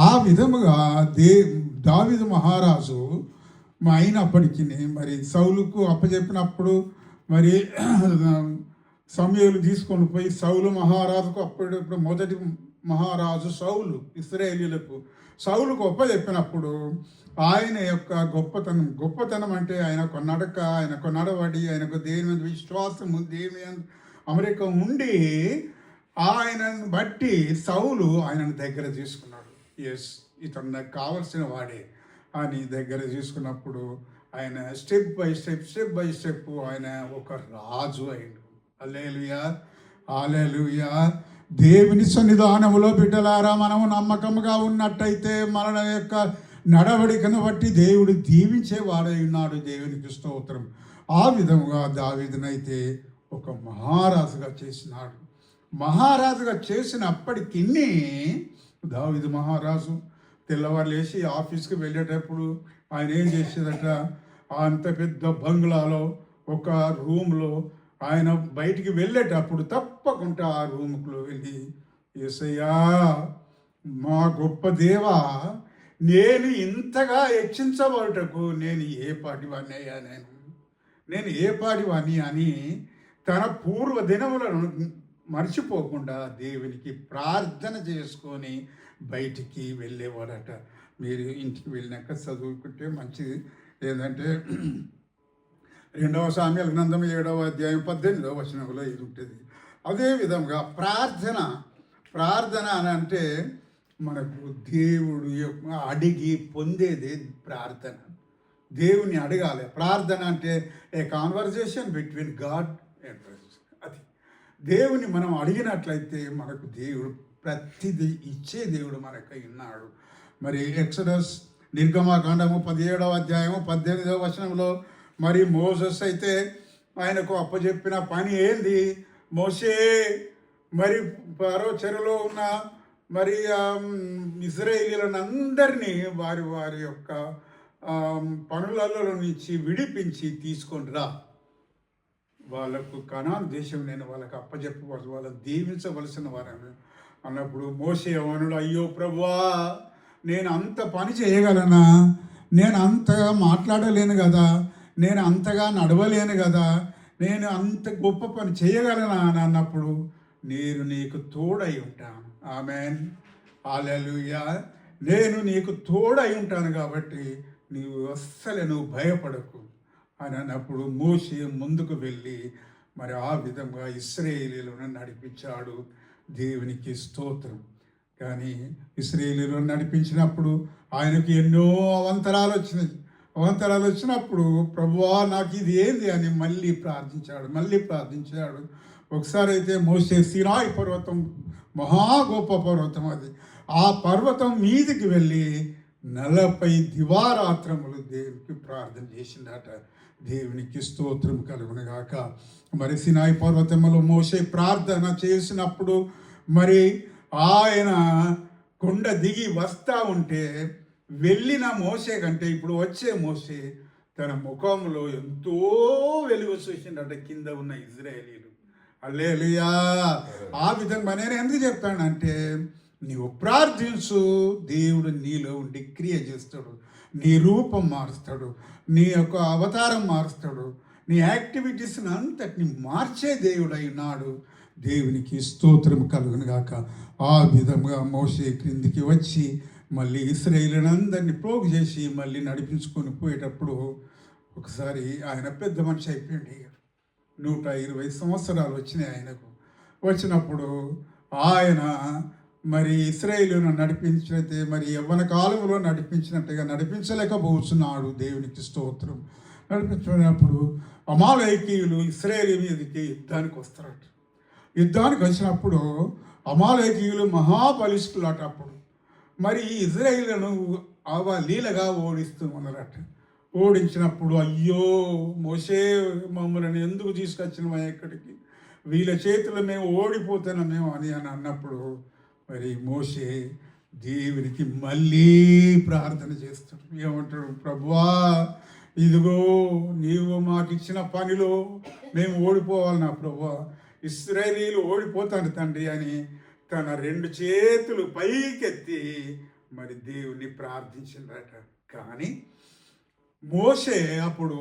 ఆ విధముగా దావీదు మహారాజు అయినప్పటికీ మరి సౌలుకు అప్పచెప్పినప్పుడు మరి సమూయేలు తీసుకొని పోయి సౌలు మహారాజుకు అప్పుడు మొదటి మహారాజు సౌలు ఇశ్రాయేలీయులకు సౌలుకు అప్పచెప్పినప్పుడు ఆయన యొక్క గొప్పతనం అంటే ఆయనకు నడక, ఆయనకు నడవడి, ఆయనకు దేవుని మీద విశ్వాసము, దేవుని అమెరికా ఉండి ఆయనను బట్టి సౌలు ఆయనను దగ్గర తీసుకున్నాడు. ఎస్, ఇతను నాకు కావలసిన వాడే అని దగ్గర తీసుకున్నప్పుడు ఆయన స్టెప్ బై స్టెప్ ఆయన ఒక రాజు అయిండు. హల్లెలూయా, హల్లెలూయా. దేవుని సన్నిధానములో బిడ్డలారా, మనము నమ్మకంగా ఉన్నట్టయితే మన యొక్క నడవడికను బట్టి దేవుడు దీవించేవాడై ఉన్నాడు. దేవునికి స్తోత్రం. ఆ విధముగా దావీదునైతే ఒక మహారాజుగా చేసినాడు. మహారాజుగా చేసినప్పటికీ దావీదు మహారాజు తెల్లవారు లేచి ఆఫీస్కి వెళ్ళేటప్పుడు ఆయన ఏం చేసేదట, అంత పెద్ద బంగ్లాలో ఒక రూమ్లో ఆయన బయటికి వెళ్ళేటప్పుడు తప్పకుండా ఆ రూమ్లో వెళ్ళి, యేసయ్యా మా గొప్ప దేవా, నేను ఇంతగా హెచ్చించబడుటకు నేను ఏ పాటివాణ్ణి అయ్యా, నేను ఏ పాటివాణ్ణి అని తన పూర్వ దినములను మర్చిపోకుండా దేవునికి ప్రార్థన చేసుకొని బయటికి వెళ్ళేవాడట. మీరు ఇంటికి వెళ్ళినాక చదువుకుంటే మంచిది. ఏంటంటే 2వ సామ్యుల గ్రంథం 7వ అధ్యాయం 18వ వచనంలో ఇది ఉంటుంది. అదేవిధంగా ప్రార్థన అని అంటే మనకు దేవుడు అడిగి పొందేది ప్రార్థన. దేవుని అడగాలి. ప్రార్థన అంటే ఏ కాన్వర్జేషన్ బిట్వీన్ గాడ్ అండ్ అది దేవుని మనం అడిగినట్లయితే మనకు దేవుడు ప్రతిదీ ఇచ్చే దేవుడు మనకై ఉన్నాడు. మరి ఎక్సడస్ నిర్గమకాండము 17వ అధ్యాయము 18వ వచనంలో మరి మోసెస్ అయితే ఆయనకు అప్పచెప్పిన పని ఏంది? మోసే మరి ఫరో చెరలో ఉన్న మరి ఇశ్రాయేలీయులను అందరినీ వారి యొక్క పనులలో నుంచి విడిపించి తీసుకొని రా, వాళ్ళకు కనాన్ దేశం నేను వాళ్ళకు అప్పచెప్పవలసి, వాళ్ళని దీవించవలసిన వారని అన్నప్పుడు మోసే అవనుడు, అయ్యో ప్రభువా, నేను అంత పని చేయగలనా? నేను అంతగా మాట్లాడలేను కదా, నేను అంతగా నడవలేను కదా, నేను అంత గొప్ప పని చేయగలనా అని అన్నప్పుడు, నేను నీకు తోడై ఉంటాను. ఆమేన్, హల్లెలూయా. నేను నీకు తోడై ఉంటాను కాబట్టి నువ్వు భయపడకు అని అన్నప్పుడు మోషే ముందుకు వెళ్ళి మరి ఆ విధంగా ఇశ్రాయేలీయులను నడిపించాడు. దేవునికి స్తోత్రం. కానీ ఇశ్రాయేలీయులను నడిపించినప్పుడు ఆయనకు ఎన్నో అవంతరాలు వచ్చినప్పుడు ప్రభువా నాకు ఇది ఏంది అని మళ్ళీ ప్రార్థించాడు. ఒకసారి అయితే మోసే సీనాయి పర్వతం, మహా గొప్ప పర్వతం అది, ఆ పర్వతం మీదికి వెళ్ళి 40 దివారాత్రములు దేవునికి ప్రార్థన చేసిందట. దేవునికి స్తోత్రం కలుగునుగాక. మరి సీనాయి పర్వతంలో మోసే ప్రార్థన చేసినప్పుడు మరి ఆయన కొండ దిగి వస్తూ ఉంటే వెళ్ళిన మోసే కంటే ఇప్పుడు వచ్చే మోసే తన ముఖంలో ఎంతో వెలుగు చూసిండట కింద ఉన్న ఇశ్రాయేలీయులు. హల్లెలూయా. ఆ విధంగా నేను ఎందుకు చెప్తానంటే, నీవు ప్రార్థించు, దేవుడు నీలో ఉండి క్రియ చేస్తాడు, నీ రూపం మారుస్తాడు, నీ యొక్క అవతారం మారుస్తాడు, నీ యాక్టివిటీస్ని అంతటిని మార్చే దేవుడు అయినాడు. దేవునికి స్తోత్రం కలుగునుగాక. ఆ విధంగా మోసే క్రిందికి వచ్చి మళ్ళీ ఇశ్రాయేలుని అందరినీ ప్రోగు చేసి మళ్ళీ నడిపించుకొని పోయేటప్పుడు ఒకసారి ఆయన పెద్ద మనిషి అయిపోయింది. 120 సంవత్సరాలు వచ్చినాయి ఆయనకు. వచ్చినప్పుడు ఆయన మరి ఇశ్రాయేలును నడిపించినట్టే మరి యవ్వన కాలంలో నడిపించినట్టుగా నడిపించలేకపోతున్నాడు. దేవునికి స్తోత్రం. నడిపించినప్పుడు అమాలేకీయులు ఇశ్రాయేలు మీదకి యుద్ధానికి వస్తారట. యుద్ధానికి వచ్చినప్పుడు అమాలేకీయులు మహాబలిష్ఠులట. అప్పుడు మరి ఇజ్రాయేలును లీలగా ఓడిస్తూ ఉన్నారట. ఓడించినప్పుడు అయ్యో మోషే మమ్మల్ని ఎందుకు తీసుకొచ్చినవా ఇక్కడికి, వీళ్ళ చేతులు మేము ఓడిపోతున్నామేమో అని అన్నప్పుడు మరి మోషే దేవునికి మళ్ళీ ప్రార్థన చేస్తాడు. ఏమంటాడు, ప్రభువా ఇదిగో నీవు మాకు ఇచ్చిన పనిలో మేము ఓడిపోవాలి నా ప్రభువా, ఇశ్రాయేలీయులు ఓడిపోతాను తండ్రి అని తన 2 చేతులు పైకెత్తి మరి దేవుని ప్రార్థించిందట. కానీ మోషే అప్పుడు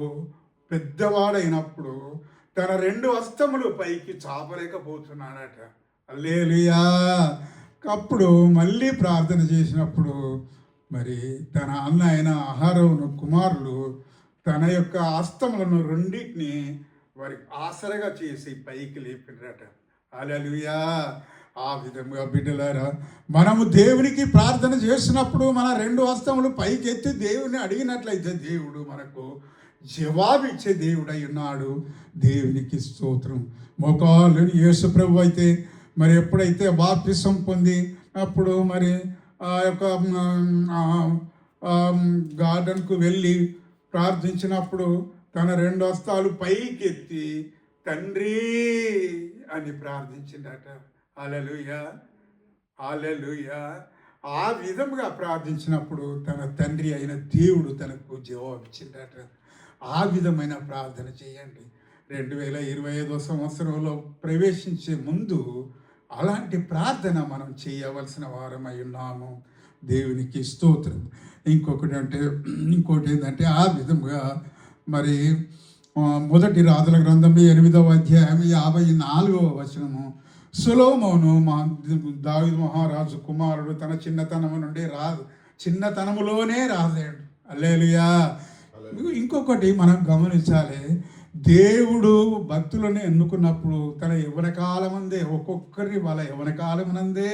పెద్దవాడైనప్పుడు తన 2 హస్తములు పైకి చాపలేకపోతున్నాడట. హల్లెలూయా. అప్పుడు మళ్ళీ ప్రార్థన చేసినప్పుడు మరి తన అన్న అయిన అహరోను కుమారులు తన యొక్క హస్తములను 2 వారికి ఆసరగా చేసి పైకి లేపినరట. హల్లెలూయా. ఆ విధంగా బిడ్డలారా, మనము దేవునికి ప్రార్థన చేసినప్పుడు మన 2 హస్తములు పైకెత్తి దేవుని అడిగినట్లయితే దేవుడు మనకు జవాబిచ్చే దేవుడై ఉన్నాడు. దేవునికి స్తోత్రం. మోకాళ్ళని యేసు ప్రభు అయితే మరి ఎప్పుడైతే బాప్తిసం పొంది అప్పుడు మరి ఆ యొక్క గార్డెన్కు వెళ్ళి ప్రార్థించినప్పుడు తన 2 హస్తాలు పైకెత్తి తండ్రి అని ప్రార్థించిందట. హల్లెలూయా, హల్లెలూయా. ఆ విధముగా ప్రార్థించినప్పుడు తన తండ్రి అయిన దేవుడు తనకు జవాబిచ్చిందట. ఆ విధమైన ప్రార్థన చేయండి. 2025 సంవత్సరంలో ప్రవేశించే ముందు అలాంటి ప్రార్థన మనం చేయవలసిన వారమై ఉన్నాము. దేవునికి స్తోత్రం. ఇంకోటి ఏంటంటే ఆ విధముగా మరి మొదటి రాజుల గ్రంథం 8వ అధ్యాయం 54వ వచనము, సొలొమోను దావీదు మహారాజు కుమారుడు తన చిన్నతనము నుండి చిన్నతనములోనే రాజాడు. హల్లెలూయా. ఇంకొకటి మనం గమనించాలి, దేవుడు భక్తులను ఎన్నుకున్నప్పుడు తన యవ్వన కాలమందే ఒక్కొక్కరిని వాళ్ళ యవ్వన కాలమునందే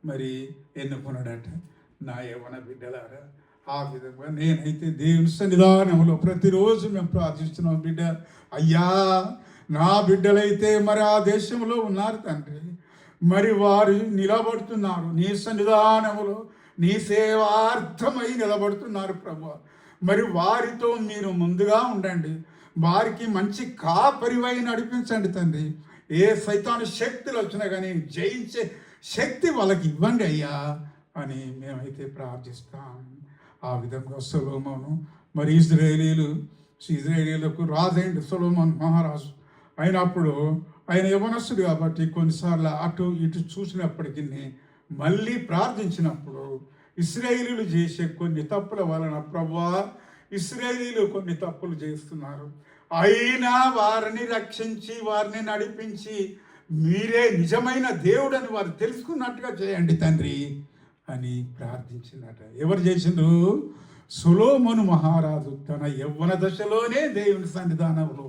మరి ఎన్నుకున్నాడట. నా యవ్వన బిడ్డలారా, ఆ విధంగా నేనైతే దేవుని సన్నిధానంలో ప్రతిరోజు మేము ప్రార్థిస్తున్నాం. బిడ్డ అయ్యా నా బిడ్డలైతే మరి ఆ దేశంలో ఉన్నారు తండ్రి, మరి వారు నిలబడుతున్నారు నీ సన్నిధానములో, నీ సేవార్థమై నిలబడుతున్నారు ప్రభువా. మరి వారితో మీరు ముందుగా ఉండండి, వారికి మంచి కాపరివై నడిపించండి తండ్రి. ఏ సైతాను శక్తులు వచ్చినా కానీ జయించే శక్తి వాళ్ళకి ఇవ్వండి అయ్యా అని మేమైతే ప్రార్థిస్తాం. ఆ విధంగా సొలొమోను మరి ఇజ్రాయేలీలకు రాజైండు. సొలొమోను మహారాజు అయినప్పుడు ఆయన యవనస్తుడు కాబట్టి కొన్నిసార్లు అటు ఇటు చూసినప్పటికీ మళ్ళీ ప్రార్థించినప్పుడు ఇశ్రాయేలీయులు చేసే కొన్ని తప్పుల వలన, ప్రభువా ఇశ్రాయేలీయులు కొన్ని తప్పులు చేస్తున్నారు, అయినా వారిని రక్షించి వారిని నడిపించి మీరే నిజమైన దేవుడని వారు తెలుసుకున్నట్టుగా చేయండి తండ్రి అని ప్రార్థించినట. ఎవరు చేసిండ్రు? సొలొమోను మహారాజు తన యవ్వన దశలోనే దేవుని సన్నిధానంలో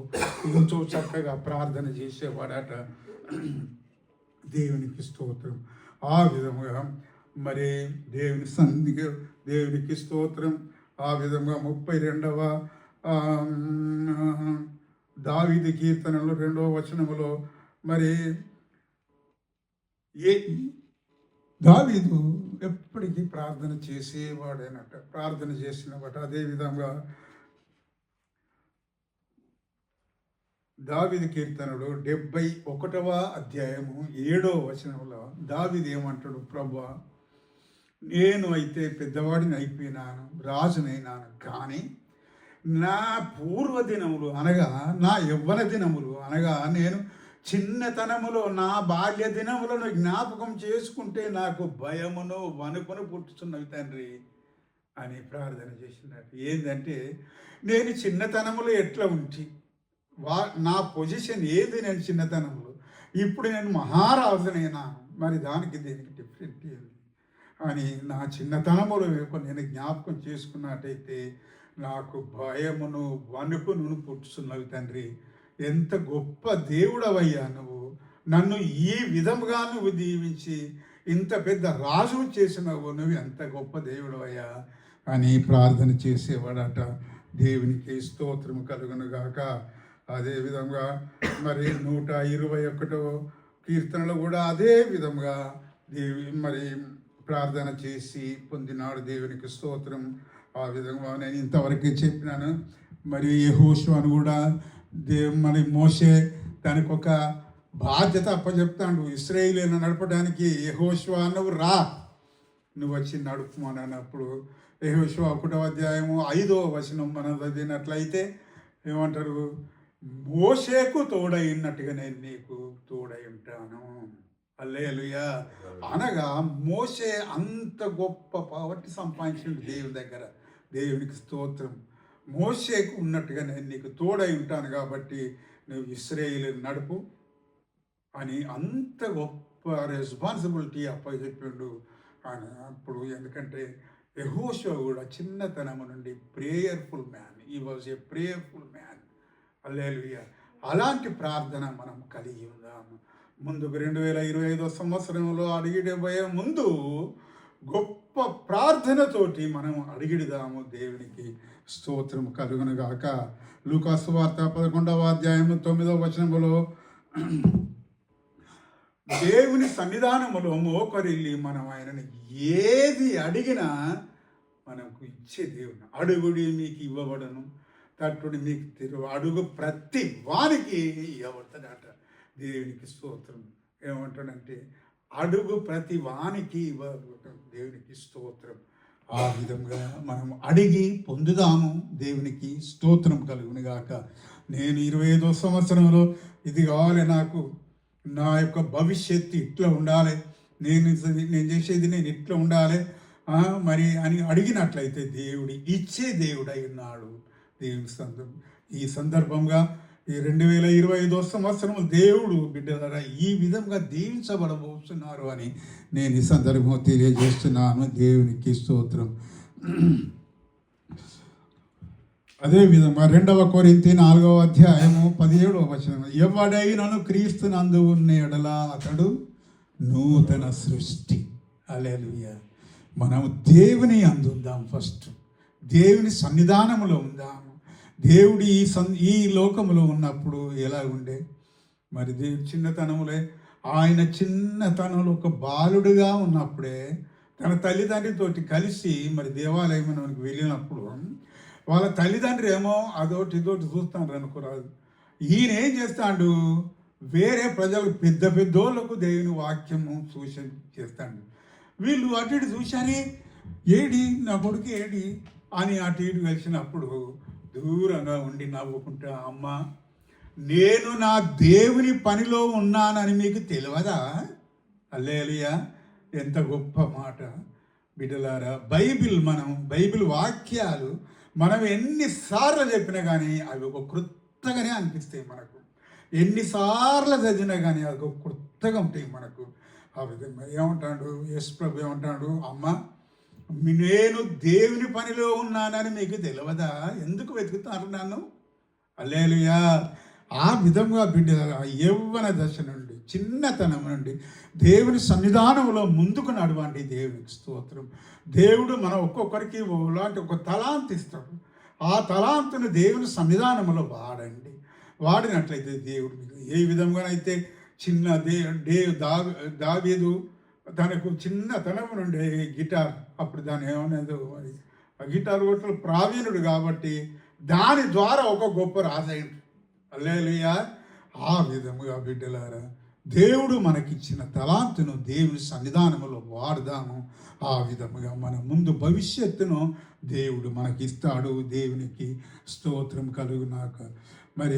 ఎంతో చక్కగా ప్రార్థన చేసేవాడట. దేవునికి స్తోత్రం. ఆ విధముగా మరి దేవునికి స్తోత్రం. ఆ విధంగా 32వ దావీదు కీర్తనలో 2వ వచనములో మరి దావీదు ఎప్పటికీ ప్రార్థన చేసేవాడేనట, ప్రార్థన చేసినవాట. అదేవిధంగా దావీదు కీర్తనలు 71వ అధ్యాయము 7వ వచనంలో దావీదు ఏమంటాడు, ప్రభువా నేను అయితే పెద్దవాడిని అయిపోయినాను, రాజునైనాను, కానీ నా పూర్వ దినములు అనగా నా యవ్వన దినములు అనగా నేను చిన్నతనములో నా బాల్య దినములను జ్ఞాపకం చేసుకుంటే నాకు భయమును వణుకును పుట్టుతున్నవి తండ్రి అని ప్రార్థన చేసినట్టు. ఏంటంటే నేను చిన్నతనములో ఎట్లా ఉంచి నా పొజిషన్ ఏది, నేను చిన్నతనంలో, ఇప్పుడు నేను మహారాజునైనాను, మరి దానికి దీనికి డిఫరెంట్ ఏంది అని నా చిన్నతనములో నేను జ్ఞాపకం చేసుకున్నట్టయితే నాకు భయమును వణుకును పుట్టుతున్నవి తండ్రి. ఎంత గొప్ప దేవుడవయ్యా నువ్వు, నన్ను ఈ విధముగా నువ్వు దీవించి ఇంత పెద్ద రాజు చేసినవు, నువ్వు ఎంత గొప్ప దేవుడవయ్యా అని ప్రార్థన చేసేవాడట. దేవునికి స్తోత్రము కలుగును గాక. అదేవిధంగా మరి 121వ కీర్తనలో కూడా అదే విధంగా మరి ప్రార్థన చేసి పొందినాడు. దేవునికి స్తోత్రం. ఆ విధంగా నేను ఇంతవరకు చెప్పినాను. మరి యెహోషువను కూడా మరి మోషే దానికి ఒక బాధ్యత అప్పచెప్తాడు. ఇశ్రాయేలును నడపడానికి యెహోషువ నువ్వు రా, నువ్వు వచ్చి నడుపుమని అన్నప్పుడు యెహోషువ 1వ అధ్యాయము 5వ వచనం మనం చదివినట్లయితే ఏమంటారు, మోషేకు తోడైనట్టుగా నేను నీకు తోడై ఉంటాను. హల్లెలూయా. అనగా మోషే అంత గొప్ప పవర్టీ సంపాదించిండు దేవుని దగ్గర. దేవునికి స్తోత్రం. మోషేకు ఉన్నట్టుగా నేను నీకు తోడై ఉంటాను కాబట్టి నువ్వు ఇశ్రాయేలును నడుపు అని అంత గొప్ప రెస్పాన్సిబిలిటీ అప్పచెప్పిండు అని. అప్పుడు ఎందుకంటే యెహోషువ కూడా చిన్నతనం నుండి ప్రేయర్ఫుల్ మ్యాన్. ఈ వాజ్ ఏ ప్రేయర్ఫుల్ మ్యాన్. హల్లెలూయా. అలాంటి ప్రార్థన మనం కలిగి ఉందాము. ముందుకు 2025 సంవత్సరంలో అడిగిడబోయే ముందు గొప్ప ప్రార్థనతోటి మనం అడిగిడదాము. దేవునికి స్తోత్రం కలుగునుగాక. లూకా సువార్త 11వ అధ్యాయము 9వ వచనములో దేవుని సన్నిధానములో మోకరిల్లి మనం ఆయనను ఏది అడిగినా మనకు ఇచ్చే దేవుని. అడుగుడి మీకు ఇవ్వబడను, తట్టుడి మీకు తెరువు, అడుగు ప్రతి వానికి ఇవ్వబడతాడట. దేవునికి స్తోత్రం. ఏమంటాడంటే అడుగు ప్రతి వానికి ఇవ్వబడతాడు. దేవునికి స్తోత్రం. ఆ విధంగా మనం అడిగి పొందుదాము. దేవునికి స్తోత్రం కలుగునుగాక. నేను 25వ సంవత్సరంలో ఇది కావాలి, నాకు నా యొక్క భవిష్యత్తు ఇట్లా ఉండాలి, నేను చేసేది నేను ఇట్లా ఉండాలి మరి అని అడిగినట్లయితే దేవుడు ఇచ్చే దేవుడై ఉన్నాడు. దేవుని ఈ సందర్భంగా ఈ 2025వ సంవత్సరం దేవుడు బిడ్డలారా ఈ విధంగా దీవించబడబోతున్నారు అని నేను ఈ సందర్భంగా తెలియజేస్తున్నాను. దేవునికి స్తోత్రం. అదేవిధంగా 2వ కొరింథీ 4వ అధ్యాయము 17వ వచనం, ఎవడైనను క్రీస్తునందు ఉన్న ఎడల అతడు నూతన సృష్టి. హల్లెలూయా. మనం దేవుని అందుందాం. ఫస్ట్ దేవుని సన్నిధానములో ఉందాము. దేవుడు ఈ లోకములో ఉన్నప్పుడు ఎలా ఉండే, మరి దేవుడు చిన్నతనములే, ఆయన చిన్నతనంలో ఒక బాలుడుగా ఉన్నప్పుడే తన తల్లిదండ్రితోటి కలిసి మరి దేవాలయంలోకి వెళ్ళినప్పుడు వాళ్ళ తల్లిదండ్రులు ఏమో అదోటి ఇదోటి చూస్తాడు అనుకోరాదు. ఈయన ఏం చేస్తాడు, వేరే ప్రజలకు పెద్దోళ్ళకు దేవుని వాక్యము సూచన చేస్తాడు. వీళ్ళు అటు ఇటు చూశారే, ఏడి నా కొడుకు ఏడి అని అటు ఇటు కలిసినప్పుడు దూరంగా ఉండి నవ్వుకుంటా, అమ్మ నేను నా దేవుని పనిలో ఉన్నానని మీకు తెలియదా? హల్లెలూయా. ఎంత గొప్ప మాట బిడ్డలారా. బైబిల్ వాక్యాలు మనం ఎన్నిసార్లు చెప్పినా కానీ అవి ఒక కృతగానే అనిపిస్తాయి మనకు. ఎన్నిసార్లు చదివినా కానీ అవి ఒక కృతగా ఉంటాయి మనకు. ఆ విధంగా ఏమంటాడు యేసు ప్రభు, ఏమంటాడు, అమ్మ నేను దేవుని పనిలో ఉన్నానని మీకు తెలియదా? ఎందుకు వెతుకుతారు నన్ను? హల్లెలూయా. ఆ విధంగా బిడ్డ యవ్వన దశ నుండి చిన్నతనం నుండి దేవుని సన్నిధానంలో ముందుకు నడవండి. దేవునికి స్తోత్రం. దేవుడు మనం ఒక్కొక్కరికి లాంటి ఒక తలాంత్ ఇస్తాడు. ఆ తలాంతును దేవుని సన్నిధానంలో వాడండి. వాడినట్లయితే దేవుడు మీకు ఏ విధంగానైతే చిన్న దావీదు తనకు చిన్నతనం నుండి గిటార్, అప్పుడు దాని ఏమనేది మరి ఆ గిటార్ కొట్లు ప్రావీణుడు కాబట్టి దాని ద్వారా ఒక గొప్ప రాజైండు. హల్లెలూయా. ఆ విధముగా బిడ్డలారా దేవుడు మనకిచ్చిన తలాంతును దేవుని సన్నిధానములో వాడదాము. ఆ విధముగా మన ముందు భవిష్యత్తును దేవుడు మనకిస్తాడు. దేవునికి స్తోత్రం కలుగునాక. మరి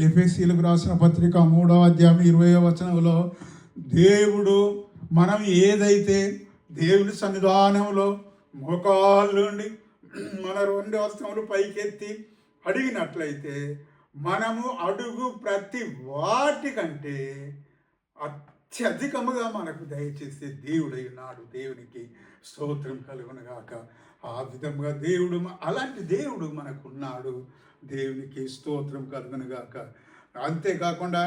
ఎఫెసీలకు రాసిన పత్రిక 3వ అధ్యాయం 20వ వచనంలో దేవుడు మనం ఏదైతే దేవుని సన్నిధానంలో మోకాళ్ళుండి మన 2 హస్తములు పైకెత్తి అడిగినట్లయితే మనము అడుగు ప్రతి వాటికంటే అత్యధికముగా మనకు దయచేసే దేవుడై ఉన్నాడు. దేవునికి స్తోత్రం కలుగునుగాక. ఆ విధంగా దేవుడు అలాంటి దేవుడు మనకున్నాడు. దేవునికి స్తోత్రం కలుగునుగాక. అంతేకాకుండా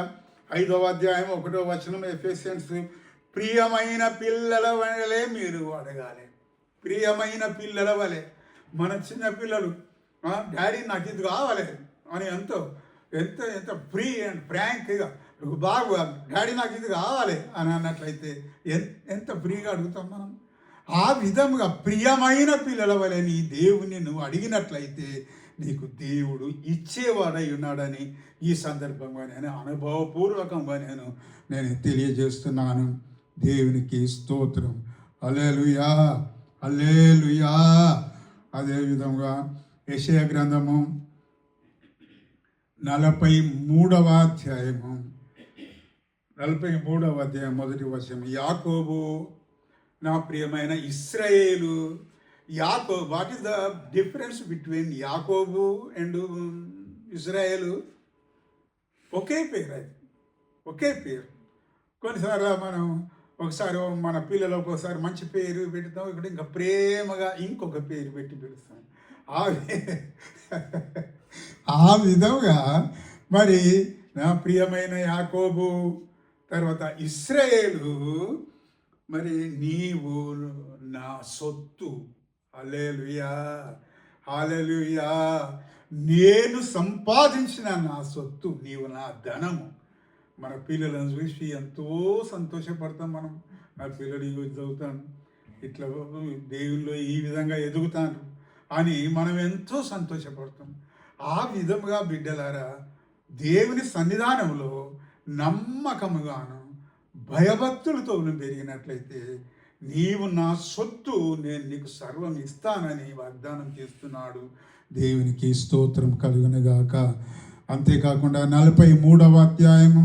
5వ అధ్యాయం 1వ వచనం ఎఫెసియన్స్, ప్రియమైన పిల్లల వలె మీరు అడగాలి. ప్రియమైన పిల్లల వలె. మన చిన్న పిల్లలు డాడీ నాకు ఇది కావాలి అని ఎంత ఫ్రీ అండ్ ఫ్రాంక్గా నువ్వు బాగా డాడీ నాకు ఇది కావాలి అని అన్నట్లయితే ఎంత ఫ్రీగా అడుగుతాం మనం. ఆ విధముగా ప్రియమైన పిల్లల వలె నీ దేవుని నువ్వు అడిగినట్లయితే నీకు దేవుడు ఇచ్చేవాడై ఉన్నాడని ఈ సందర్భంగా నేను అనుభవపూర్వకంగా నేను తెలియజేస్తున్నాను. దేవునికి స్తోత్రం. హల్లెలూయా, హల్లెలూయా. అదేవిధంగా యెషయా గ్రంథము 43వ అధ్యాయము 43వ అధ్యాయం 1వ వచనం. యాకోబు నా ప్రియమైన ఇశ్రాయేలు. యాకోబు, what is the difference between యాకోబు అండ్ ఇజ్రాయేలు? ఒకే పేరు, అది ఒకే పేరు. కొన్నిసార్లు మనం ఒకసారి మన పిల్లలకు ఒకసారి మంచి పేరు పెడతాం, ఇక్కడ ఇంకా ప్రేమగా ఇంకొక పేరు పెట్టి పెడతాం. ఆ విధంగా మరి నా ప్రియమైన యాకోబు, తర్వాత ఇశ్రాయేలు, మరి నీవు నా సొత్తు. హల్లెలూయా, హల్లెలూయా. నేను సంపాదించిన నా సొత్తు, నీవు నా ధనము. మన పిల్లలను చూసి ఎంతో సంతోషపడతాం మనం. నా పిల్లలు చదువుతాను, ఇట్లా దేవుల్లో ఈ విధంగా ఎదుగుతాను అని మనం ఎంతో సంతోషపడతాం. ఆ విధముగా బిడ్డలారా, దేవుని సన్నిధానంలో నమ్మకముగాను భయభక్తులతో పెరిగినట్లయితే నీవు నా సొత్తు, నేను నీకు సర్వం ఇస్తానని వాగ్దానం చేస్తున్నాడు. దేవునికి స్తోత్రం కలుగునుగాక. అంతేకాకుండా 43వ అధ్యాయము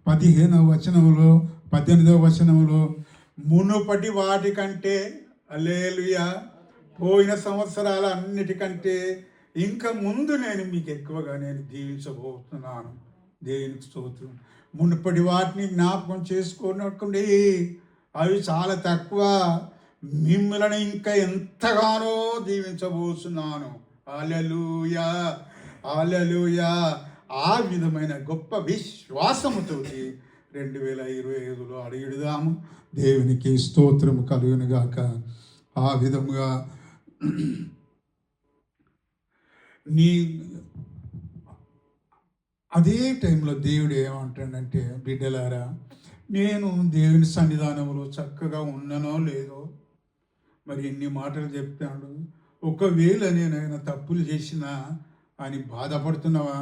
15వ వచనములో 18వ వచనములో, మునుపటి వాటికంటే, హల్లెలూయా, పోయిన సంవత్సరాల అన్నిటికంటే ఇంకా ముందు నేను మీకు ఎక్కువగా నేను దీవించబోతున్నాను. దేవునికి స్తోత్రం. మునుపటి వాటిని జ్ఞాపకం చేసుకోనకండి, అవి చాలా తక్కువ. మిమ్మల్ని ఇంకా ఎంతగానో దీవించబోతున్నాను. హల్లెలూయా, హల్లెలూయా. ఆ విధమైన గొప్ప విశ్వాసముతో 2025లో అడిగిడుదాము. దేవునికి స్తోత్రం కలుగునుగాక. ఆ విధముగా అదే టైంలో దేవుడు ఏమంటాడంటే, బిడ్డలారా, నేను దేవుని సన్నిధానంలో చక్కగా ఉన్నానో లేదో, మరి ఎన్ని మాటలు చెప్తాడు. ఒకవేళ నేను తప్పులు చేసినా అని బాధపడుతున్నావా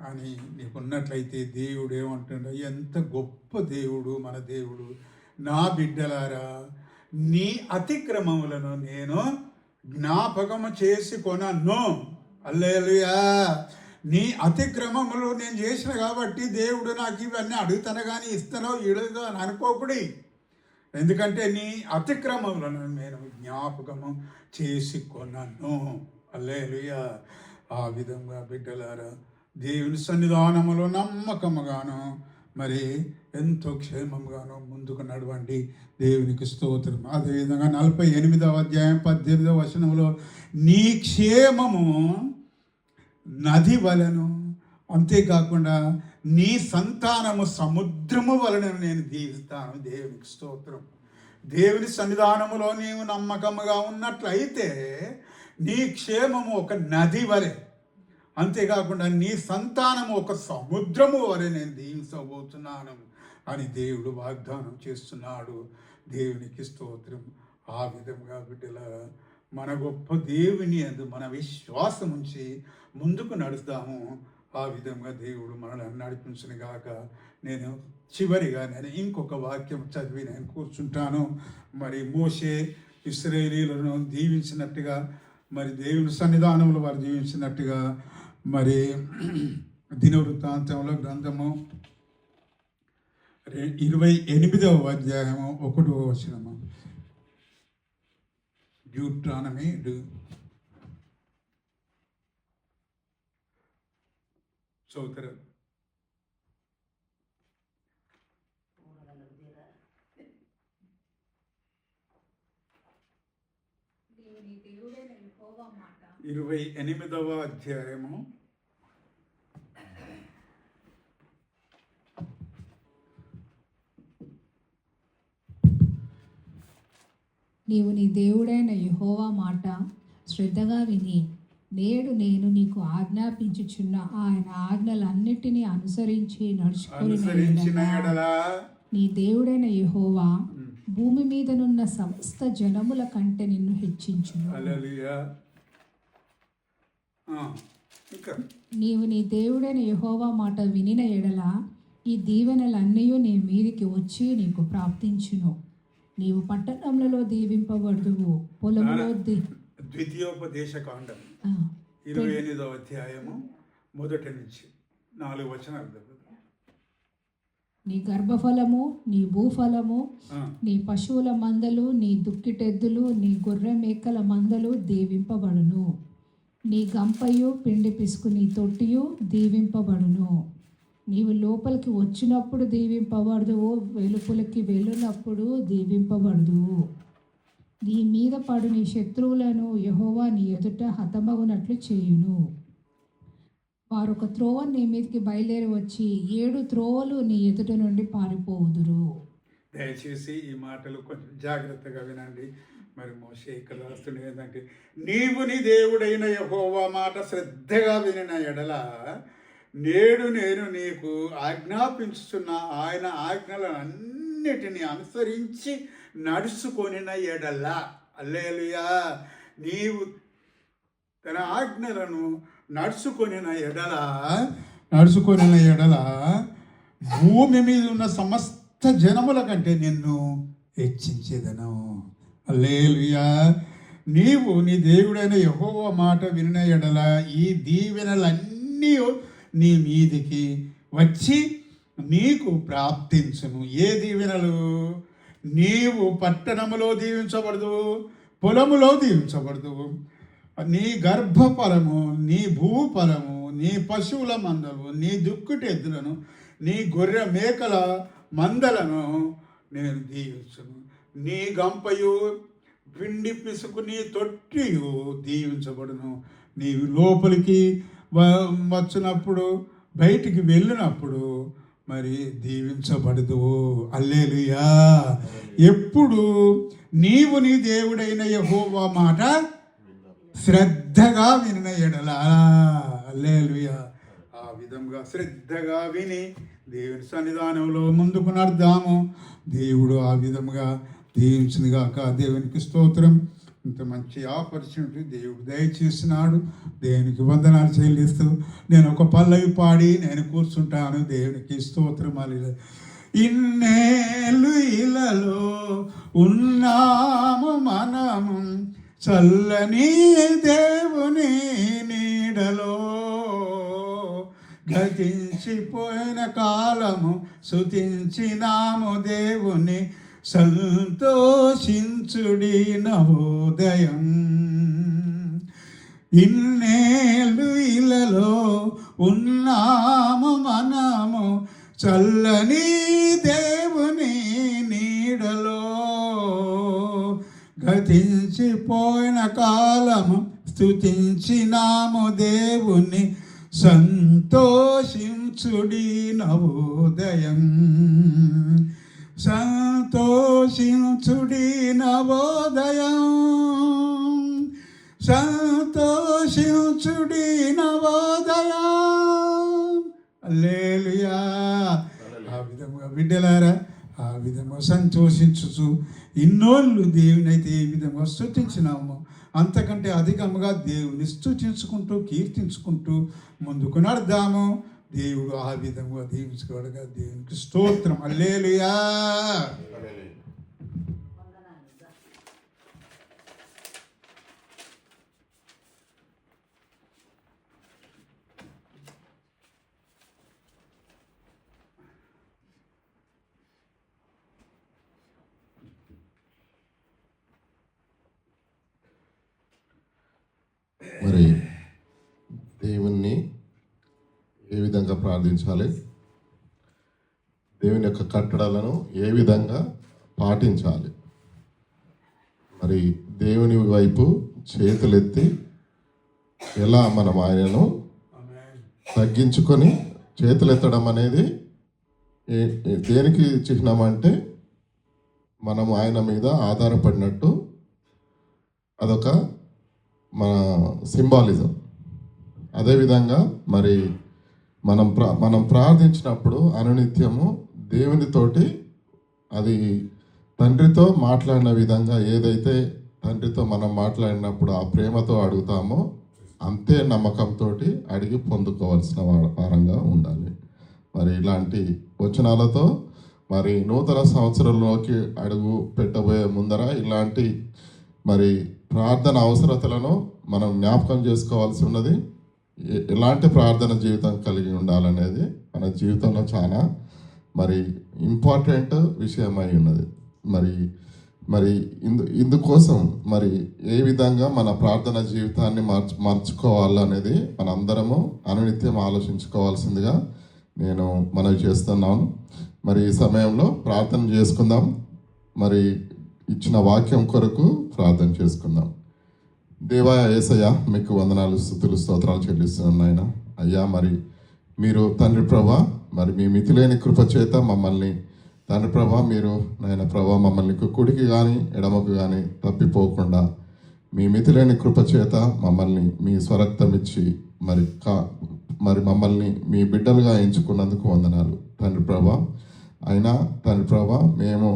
అని నీకున్నట్లయితే దేవుడు ఏమంటాడు, ఎంత గొప్ప దేవుడు మన దేవుడు. నా బిడ్డలారా, నీ అతిక్రమములను నేను జ్ఞాపకము చేసుకొనను. హల్లెలూయా. నీ అతిక్రమములు నేను చేసిన కాబట్టి దేవుడు నాకు ఇవన్నీ అడుగుతాను కానీ ఇస్తానో ఇడుగుతా అని అనుకోకుడి. ఎందుకంటే నీ అతిక్రమములను నేను జ్ఞాపకము చేసుకొనను. హల్లెలూయా. ఆ విధంగా బిడ్డలారా, దేవుని సన్నిధానములో నమ్మకముగాను మరి ఎంతో క్షేమంగాను ముందుకు నడవండి. దేవునికి స్తోత్రం. అదేవిధంగా 48వ అధ్యాయం 18వ వచనంలో, నీ క్షేమము నది వలెను, అంతేకాకుండా నీ సంతానము సముద్రము వలన నేను దీవిస్తాను. దేవునికి స్తోత్రం. దేవుని సన్నిధానములో నీవు నమ్మకముగా ఉన్నట్లయితే నీ క్షేమము ఒక నది వలె, అంతేకాకుండా నీ సంతానము ఒక సముద్రము వలె నేను దీవించబోతున్నాను అని దేవుడు వాగ్దానం చేస్తున్నాడు. దేవునికి స్తోత్రం. ఆ విధంగా బిడ్డలారా, మన గొప్ప దేవుని యందు మన విశ్వాసం ఉంచి ముందుకు నడుస్తాము. ఆ విధంగా దేవుడు మనల్ని నడిపించును గాక. నేను చివరిగా ఇంకొక వాక్యం చదివి నేను కూర్చుంటాను. మరి మోషే ఇశ్రాయేలీయులను దీవించినట్టుగా, మరి దేవుని సన్నిధానంలో వారు జీవించినట్టుగా, మరి దినవృత్తాంతంలో గ్రంథము 28వ అధ్యాయము 1వ వచనము, డ్యూట్రానమీ చదువుతారు. ఇరవై 28వ అధ్యాయము నీవు నీ దేవుడైన యెహోవా మాట శ్రద్ధగా విని నేడు నేను నీకు ఆజ్ఞాపించుచున్న ఆయన ఆజ్ఞలన్నిటినీ అనుసరించి అనుసరించిన నడుచుకుని ఎడల నీ దేవుడైన యెహోవా భూమి మీదనున్న సమస్త జనముల కంటే నిన్ను హెచ్చించును. హల్లెలూయా. ఇంకా నీవు నీ దేవుడైన యెహోవా మాట వినిన ఎడల ఈ దీవెనలన్నీ నీ మీదికి వచ్చి నీకు ప్రాప్తించును. నీవు పట్టణములలో దీవింపబడుదువు, పొలములో ద్వితీయోపదేశ కాండం ఆ, 28వ అధ్యాయము 1 నుంచి 4 వచనాలు. నీ గర్భఫలము, నీ భూఫలము, నీ పశువుల మందలు, నీ దుక్కిటెద్దులు, నీ గొర్రె మేకల మందలు దీవింపబడును. నీ గంపయు పిండి పిసుకు నీ తొట్టియు దీవింపబడును. నీవు లోపలికి వచ్చినప్పుడు దీవింపబడదువు, వెలుపలికి వెళ్ళినప్పుడు దీవింపబడదువు. నీ మీద పడు నీ శత్రువులను యెహోవా నీ ఎదుట హతమగునట్లు చేయును. వారు ఒక త్రోవ నీ మీదకి బయలుదేరి వచ్చి 7 త్రోవలు నీ ఎదుట నుండి పారిపోవుదురు. దయచేసి ఈ మాటలు కొంచెం జాగ్రత్తగా వినండి. మరి మోషే ఇక్కడ రాస్తుండే ఏంటంటే, నీవు నీ దేవుడైన యెహోవా మాట శ్రద్ధగా వినిన ఎడల నేడు నేను నీకు ఆజ్ఞాపించుతున్న ఆయన ఆజ్ఞలన్నిటినీ అనుసరించి నడుచుకొనిన ఎడల, హల్లెలూయా, నీవు తన ఆజ్ఞలను నడుచుకొనిన ఎడల భూమి మీద ఉన్న సమస్త జనముల కంటే నిన్ను హెచ్చించేదను. హల్లెలూయా. నీవు నీ దేవుడైన యెహోవా మాట వినిన ఎడల ఈ దీవెనలన్నీ నీ మీదికి వచ్చి నీకు ప్రాప్తించును. ఏ దీవెనలు? నీవు పట్టణములో దీవించబడదు, పొలములో దీవించబడదు. నీ గర్భఫలము, నీ భూఫలము, నీ పశువుల మందలు, నీ దుక్కుటెద్దులను, నీ గొర్రె మేకల మందలను నేను దీవించును. నీ గంపయు పిండి పిసుకు నీ తొట్టియు దీవించబడును. నీవు లోపలికి వచ్చినప్పుడు, బయటికి వెళ్ళినప్పుడు మరి దీవించబడదు. హల్లెలూయా. ఎప్పుడు నీవు నీ దేవుడైన యెహోవా మాట శ్రద్ధగా వినిన ఎడల, హల్లెలూయా, ఆ విధంగా శ్రద్ధగా విని దేవుని సన్నిధానంలో ముందుకు నడదాము. దేవుడు ఆ విధంగా దీవించింది గాక. దేవునికి స్తోత్రం. ఇంత మంచి ఆపర్చునిటీ దేవుడు దయచేసినాడు. దేవునికి వందనాలు చెల్లిస్తూ నేను ఒక పల్లవి పాడి నేను కూర్చుంటాను. దేవునికి స్తోత్రం. హల్లెలూయా. ఇన్నేళ్ళు ఇలలో ఉన్నాము మనము చల్లని దేవుని నీడలో, గతించిపోయిన కాలము స్తుతించినాము దేవుని, సంతోషించుడి నవోదయం. ఇన్నేళ్ళు ఇలలో ఉన్నాము మనము చల్లని దేవుని నీడలో, గతించిపోయిన కాలము స్తుతించినాము దేవుని, సంతోషించుడి నవోదయం. సంతోషించుడి నవోదయం, సంతోషించుడి నవోదయం. హల్లెలూయా. ఆ విధముగా బిడ్డలారా, ఆ విధంగా సంతోషించుచు ఇన్నోళ్ళు దేవుని అయితే ఏ విధంగా స్తుతించినామో అంతకంటే అధికంగా దేవుని స్తుతించుకుంటూ కీర్తించుకుంటూ ముందుకు నడదాము. దేవుడు ఆ విధంగా దీవించుకోవడగా దేవునికి స్తోత్రం. హల్లెలూయా. మరి దేవుణ్ణి ఏ విధంగా ప్రార్థించాలి, దేవుని యొక్క కట్టడలను ఏ విధంగా పాటించాలి, మరి దేవుని వైపు చేతులెత్తి ఎలా మనం ఆయనను తగ్గించుకొని చేతులెత్తడం అనేది దేనికి చిహ్నం అంటే మనం ఆయన మీద ఆధారపడినట్టు అదొక మన సింబాలిజం. అదేవిధంగా మరి మనం ప్రార్థించినప్పుడు అనునిత్యము దేవునితోటి అది తండ్రితో మాట్లాడిన విధంగా ఏదైతే తండ్రితో మనం మాట్లాడినప్పుడు ఆ ప్రేమతో అడుగుతామో అంతే నమ్మకంతో అడిగి పొందుకోవాల్సిన వారంగా ఉండాలి. మరి ఇలాంటి వచనాలతో మరి నూతన సంవత్సరంలోకి అడుగు పెట్టబోయే ముందర ఇలాంటి మరి ప్రార్థన అవసరతలను మనం జ్ఞాపకం చేసుకోవాల్సి ఉన్నది. ఎలాంటి ప్రార్థన జీవితం కలిగి ఉండాలనేది మన జీవితంలో చాలా మరి ఇంపార్టెంట్ విషయమై ఉన్నది. మరి ఇందుకోసం మరి ఏ విధంగా మన ప్రార్థన జీవితాన్ని మార్చుకోవాలనేది మనందరము అనునిత్యం ఆలోచించుకోవాల్సిందిగా నేను మనవి చేస్తున్నాను. మరి ఈ సమయంలో ప్రార్థన చేసుకుందాం. మరి ఇచ్చిన వాక్యం కొరకు ప్రార్థన చేసుకుందాం. దేవా యేసయ్య, మీకు వందనాలు, స్తుతులు, స్తోత్రాలు చెల్లిస్తున్నాను నాయన. అయ్యా, మరి మీరు తండ్రి ప్రభా మరి మీ మితిలేని కృప చేత మమ్మల్ని తండ్రి ప్రభా మీరు నాయన ప్రభా మమ్మల్ని కుడికి కానీ ఎడమకు కానీ తప్పిపోకుండా మీ మితిలేని కృప చేత మమ్మల్ని మీ స్వరక్తం ఇచ్చి మరి మమ్మల్ని మీ బిడ్డలుగా ఎంచుకున్నందుకు వందనాలు తండ్రి ప్రభా. అయినా తండ్రి ప్రభా మేము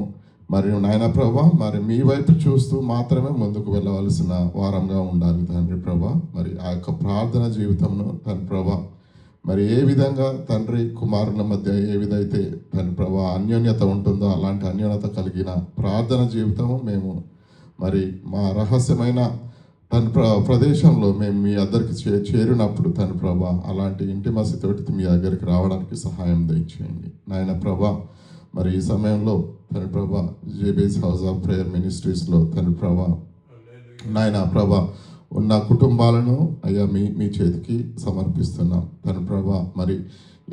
మరియు నాయన ప్రభా మరి మీ వైపు చూస్తూ మాత్రమే ముందుకు వెళ్ళవలసిన వారంగా ఉండాలి తండ్రి ప్రభా. మరి ఆ యొక్క ప్రార్థన జీవితంలో తండ్రి ప్రభా మరి ఏ విధంగా తండ్రి కుమారుల మధ్య ఏ విధైతే తండ్రి ప్రభా అన్యోన్యత ఉంటుందో అలాంటి అన్యోన్యత కలిగిన ప్రార్థన జీవితము మేము మరి మా రహస్యమైన తండ్రి ప్రదేశంలో మేము మీ దగ్గరికి చేరినప్పుడు తండ్రి ప్రభా అలాంటి ఇంటిమసి తోటి మీ దగ్గరికి రావడానికి సహాయం దయచేయండి నాయన ప్రభా. మరి ఈ సమయంలో తండ్రి ప్రభా జేబీఎస్ హౌస్ ఆఫ్ ప్రేయర్ మినిస్ట్రీస్లో తండ్రి ప్రభా నాయన ప్రభా ఉన్న కుటుంబాలను అయ్యా మీ చేతికి సమర్పిస్తున్నాం తండ్రి ప్రభా. మరి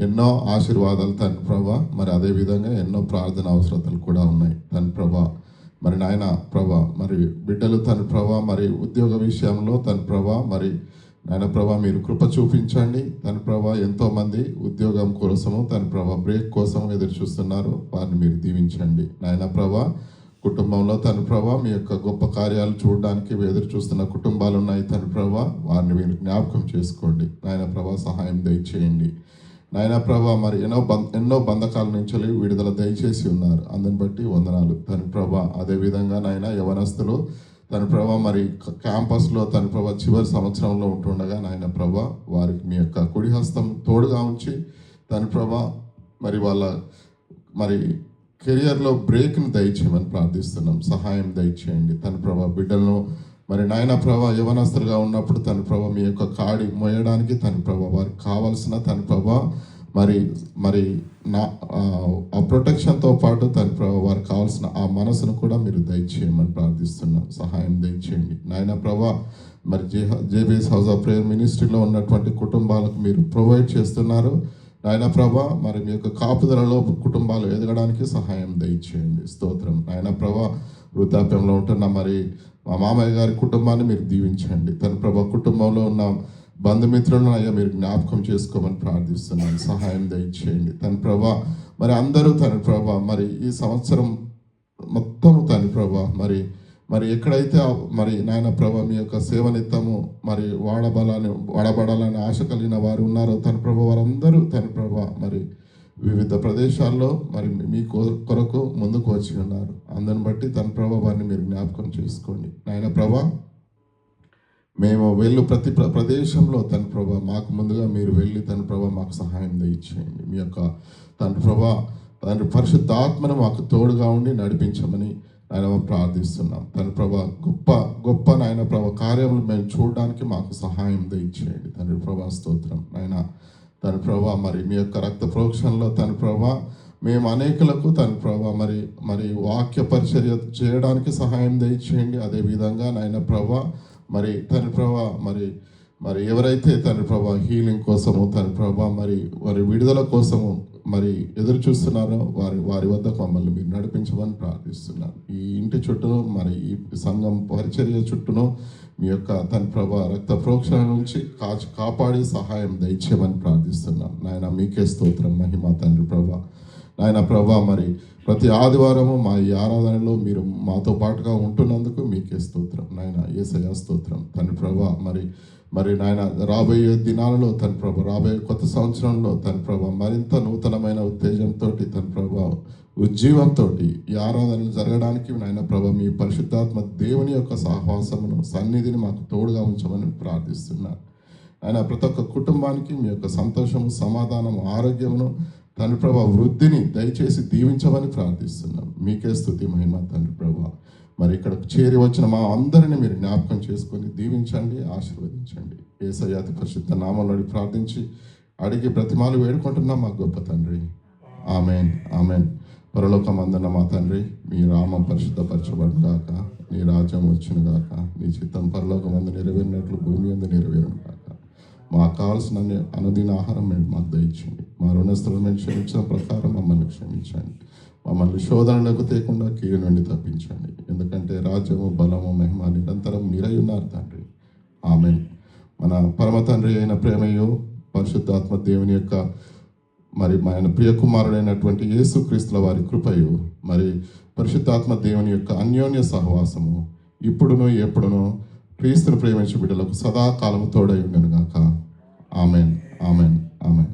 ఎన్నో ఆశీర్వాదాలు తండ్రి ప్రభా, మరి అదేవిధంగా ఎన్నో ప్రార్థన అవసరతలు కూడా ఉన్నాయి తండ్రి ప్రభా. మరి నాయన ప్రభా మరి బిడ్డలు తండ్రి ప్రభా మరి ఉద్యోగ విషయంలో తండ్రి ప్రభా మరి నాయన ప్రభా మీరు కృప చూపించండి తండ్రి ప్రభా. ఎంతోమంది ఉద్యోగం కోసము తండ్రి ప్రభా బ్రేక్ కోసం ఎదురు చూస్తున్నారు, వారిని మీరు దీవించండి నాయన ప్రభా. కుటుంబంలో తండ్రి ప్రభా మీ యొక్క గొప్ప కార్యాలు చూడడానికి ఎదురు చూస్తున్న కుటుంబాలు ఉన్నాయి తండ్రి ప్రభా, వారిని మీరు జ్ఞాపకం చేసుకోండి నాయన ప్రభా. సహాయం దయచేయండి నాయన ప్రభా. మరి ఎన్నో బంధకాల నుంచి విడుదల దయచేసి ఉన్నారు, అందుని బట్టి వందనాలు తండ్రి ప్రభా. అదేవిధంగా నాయన యవనస్తులు తండ్రి ప్రభా మరి క్యాంపస్లో తండ్రి ప్రభా చివరి సంవత్సరంలో ఉంటుండగా నాయన ప్రభా వారికి మీ యొక్క కుడి హస్తం తోడుగా ఉంచి తండ్రి ప్రభా మరి వాళ్ళ మరి కెరియర్లో బ్రేక్ని దయచేయమని ప్రార్థిస్తున్నాం. సహాయం దయచేయండి తండ్రి ప్రభా. బిడ్డలను మరి నాయన ప్రభా యవనస్తులుగా ఉన్నప్పుడు తండ్రి ప్రభా మీ యొక్క కాడి మోయడానికి తండ్రి ప్రభా వారికి కావాల్సిన తండ్రి ప్రభా మరి ఆ ప్రొటెక్షన్తో పాటు తండ్రి ప్రభా వారికి కావాల్సిన ఆ మనసును కూడా మీరు దయచేయమని ప్రార్థిస్తున్నాం. సహాయం దయచేయండి నాయన ప్రభా. మరి జేబీఎస్ హౌస్ ఆఫ్ ప్రేయర్ మినిస్ట్రీలో ఉన్నటువంటి కుటుంబాలకు మీరు ప్రొవైడ్ చేస్తున్నారు నాయన ప్రభా. మరి మీ యొక్క కాపుదలలో కుటుంబాలు ఎదగడానికి సహాయం దయచేయండి. స్తోత్రం నాయన ప్రభా. వృద్ధాప్యంలో ఉంటున్న మరి మా మామయ్య గారి కుటుంబాన్ని మీరు దీవించండి తండ్రి ప్రభా. కుటుంబంలో ఉన్న బంధుమిత్రులను అయ్యా మీరు జ్ఞాపకం చేసుకోమని ప్రార్థిస్తున్నాను. సహాయం దయచేయండి తండ్రి ప్రభా. మరి అందరూ తండ్రి ప్రభా మరి ఈ సంవత్సరం మొత్తం తండ్రి ప్రభా మరి ఎక్కడైతే మరి నాయన ప్రభా మీ యొక్క సేవనిత్తము మరి వాడబడాలని ఆశ కలిగిన వారు ఉన్నారో తండ్రి ప్రభా వారందరూ తండ్రి ప్రభా మరి వివిధ ప్రదేశాల్లో మరి మీ కొరకు ముందుకు వచ్చి ఉన్నారు, అందరిని బట్టి తండ్రి ప్రభా వారిని మీరు జ్ఞాపకం చేసుకోండి నాయన ప్రభా. మేము ప్రతి ప్రదేశంలో తండ్రి ప్రభా మాకు ముందుగా మీరు వెళ్ళి తండ్రి ప్రభా మాకు సహాయం దయచేయండి. మీ యొక్క తండ్రి ప్రభా పరిశుద్ధాత్మను మాకు తోడుగా ఉండి నడిపించమని నాయన ప్రార్థిస్తున్నాం తండ్రి ప్రభా. గొప్ప నాయన ప్రభా కార్యములు మేము చూడడానికి మాకు సహాయం దయచేయండి తండ్రి ప్రభా. స్తోత్రం నాయన తండ్రి ప్రభా. మరి మీ యొక్క రక్త ప్రోక్షణలో తండ్రి ప్రభా మేము అనేకులకు తండ్రి ప్రభా మరి వాక్య పరిచర్య చేయడానికి సహాయం దయచేయండి. అదేవిధంగా నాయన ప్రభా మరి తండ్రి ప్రభా మరి ఎవరైతే తండ్రి ప్రభా హీలింగ్ కోసము తండ్రి ప్రభా వారి విడుదల కోసము మరి ఎదురు చూస్తున్నారో వారి వద్దకు మమ్మల్ని మీరు నడిపించమని ప్రార్థిస్తున్నాను. ఈ ఇంటి చుట్టూ మరి ఈ సంఘం పరిచర్య చుట్టూను మీ యొక్క తండ్రి ప్రభా రక్త ప్రోక్షణ నుంచి కాపాడి సహాయం దయచేయమని ప్రార్థిస్తున్నాను నాయన. మీకే స్తోత్రం మహిమ తండ్రి ప్రభా. నాయన ప్రభా మరి ప్రతి ఆదివారము మా ఈ ఆరాధనలో మీరు మాతో పాటుగా ఉంటున్నందుకు మీకే స్తోత్రం నాయన, యేసయ్య స్తోత్రం తండ్రి ప్రభా. మరి నాయన రాబోయే దినాలలో తండ్రి ప్రభా, రాబోయే కొత్త సంవత్సరంలో తండ్రి ప్రభా మరింత నూతనమైన ఉత్తేజంతో తండ్రి ప్రభా ఉజ్జీవంతో ఈ ఆరాధనలు జరగడానికి నాయన ప్రభా మీ పరిశుద్ధాత్మ దేవుని యొక్క సహవాసమును సన్నిధిని మాకు తోడుగా ఉంచమని ప్రార్థిస్తున్నాను. ఆయన ప్రతి ఒక్క కుటుంబానికి మీ యొక్క సంతోషము, సమాధానం, ఆరోగ్యమును తండ్రి ప్రభా వృద్ధిని దయచేసి దీవించమని ప్రార్థిస్తున్నాం. మీకే స్తుతి మహిమ తండ్రి ప్రభా. మరి ఇక్కడ చేరి వచ్చిన మా అందరిని మీరు జ్ఞాపకం చేసుకొని దీవించండి, ఆశీర్వదించండి. యేసయ్య అతి పరిశుద్ధ నామములో ప్రార్థించి అడిగి బ్రతిమాలు వేడుకుంటున్నాం మా గొప్ప తండ్రి. Amen amen. పరలోకమందున్న మా తండ్రి, మీ నామం పరిశుద్ధపరచబడుగాక, నీ రాజ్యం వచ్చునుగాక, నీ చిత్తం పరలోకమందు నెరవేరినట్లు భూమి యందు నెరవేరునుగాక. మాకు కావాల్సిన అనుదిన ఆహారం మీరు మాకు దయచేయండి. మా రుణస్థులను మేము క్షమించిన ప్రకారం మమ్మల్ని క్షమించండి. మమ్మల్ని శోధనలకు తేకుండా కీడు నుండి తప్పించండి. ఎందుకంటే రాజ్యము, బలము, మహిమ నిరంతరం మీరై ఉన్నారు తండ్రి. ఆమెన్. మన పరమ తండ్రి అయిన ప్రేమయు, పరిశుద్ధాత్మ దేవుని యొక్క మరి ఆయన ప్రియ కుమారుడైనటువంటి యేసుక్రీస్తుల వారి కృపయు, మరి పరిశుద్ధాత్మ దేవుని యొక్క అన్యోన్య సహవాసము ఇప్పుడును ఎప్పుడును క్రీస్తును ప్రేమించే బిడ్డలకు సదాకాలము తోడై ఉండనుగాక. Amen amen amen.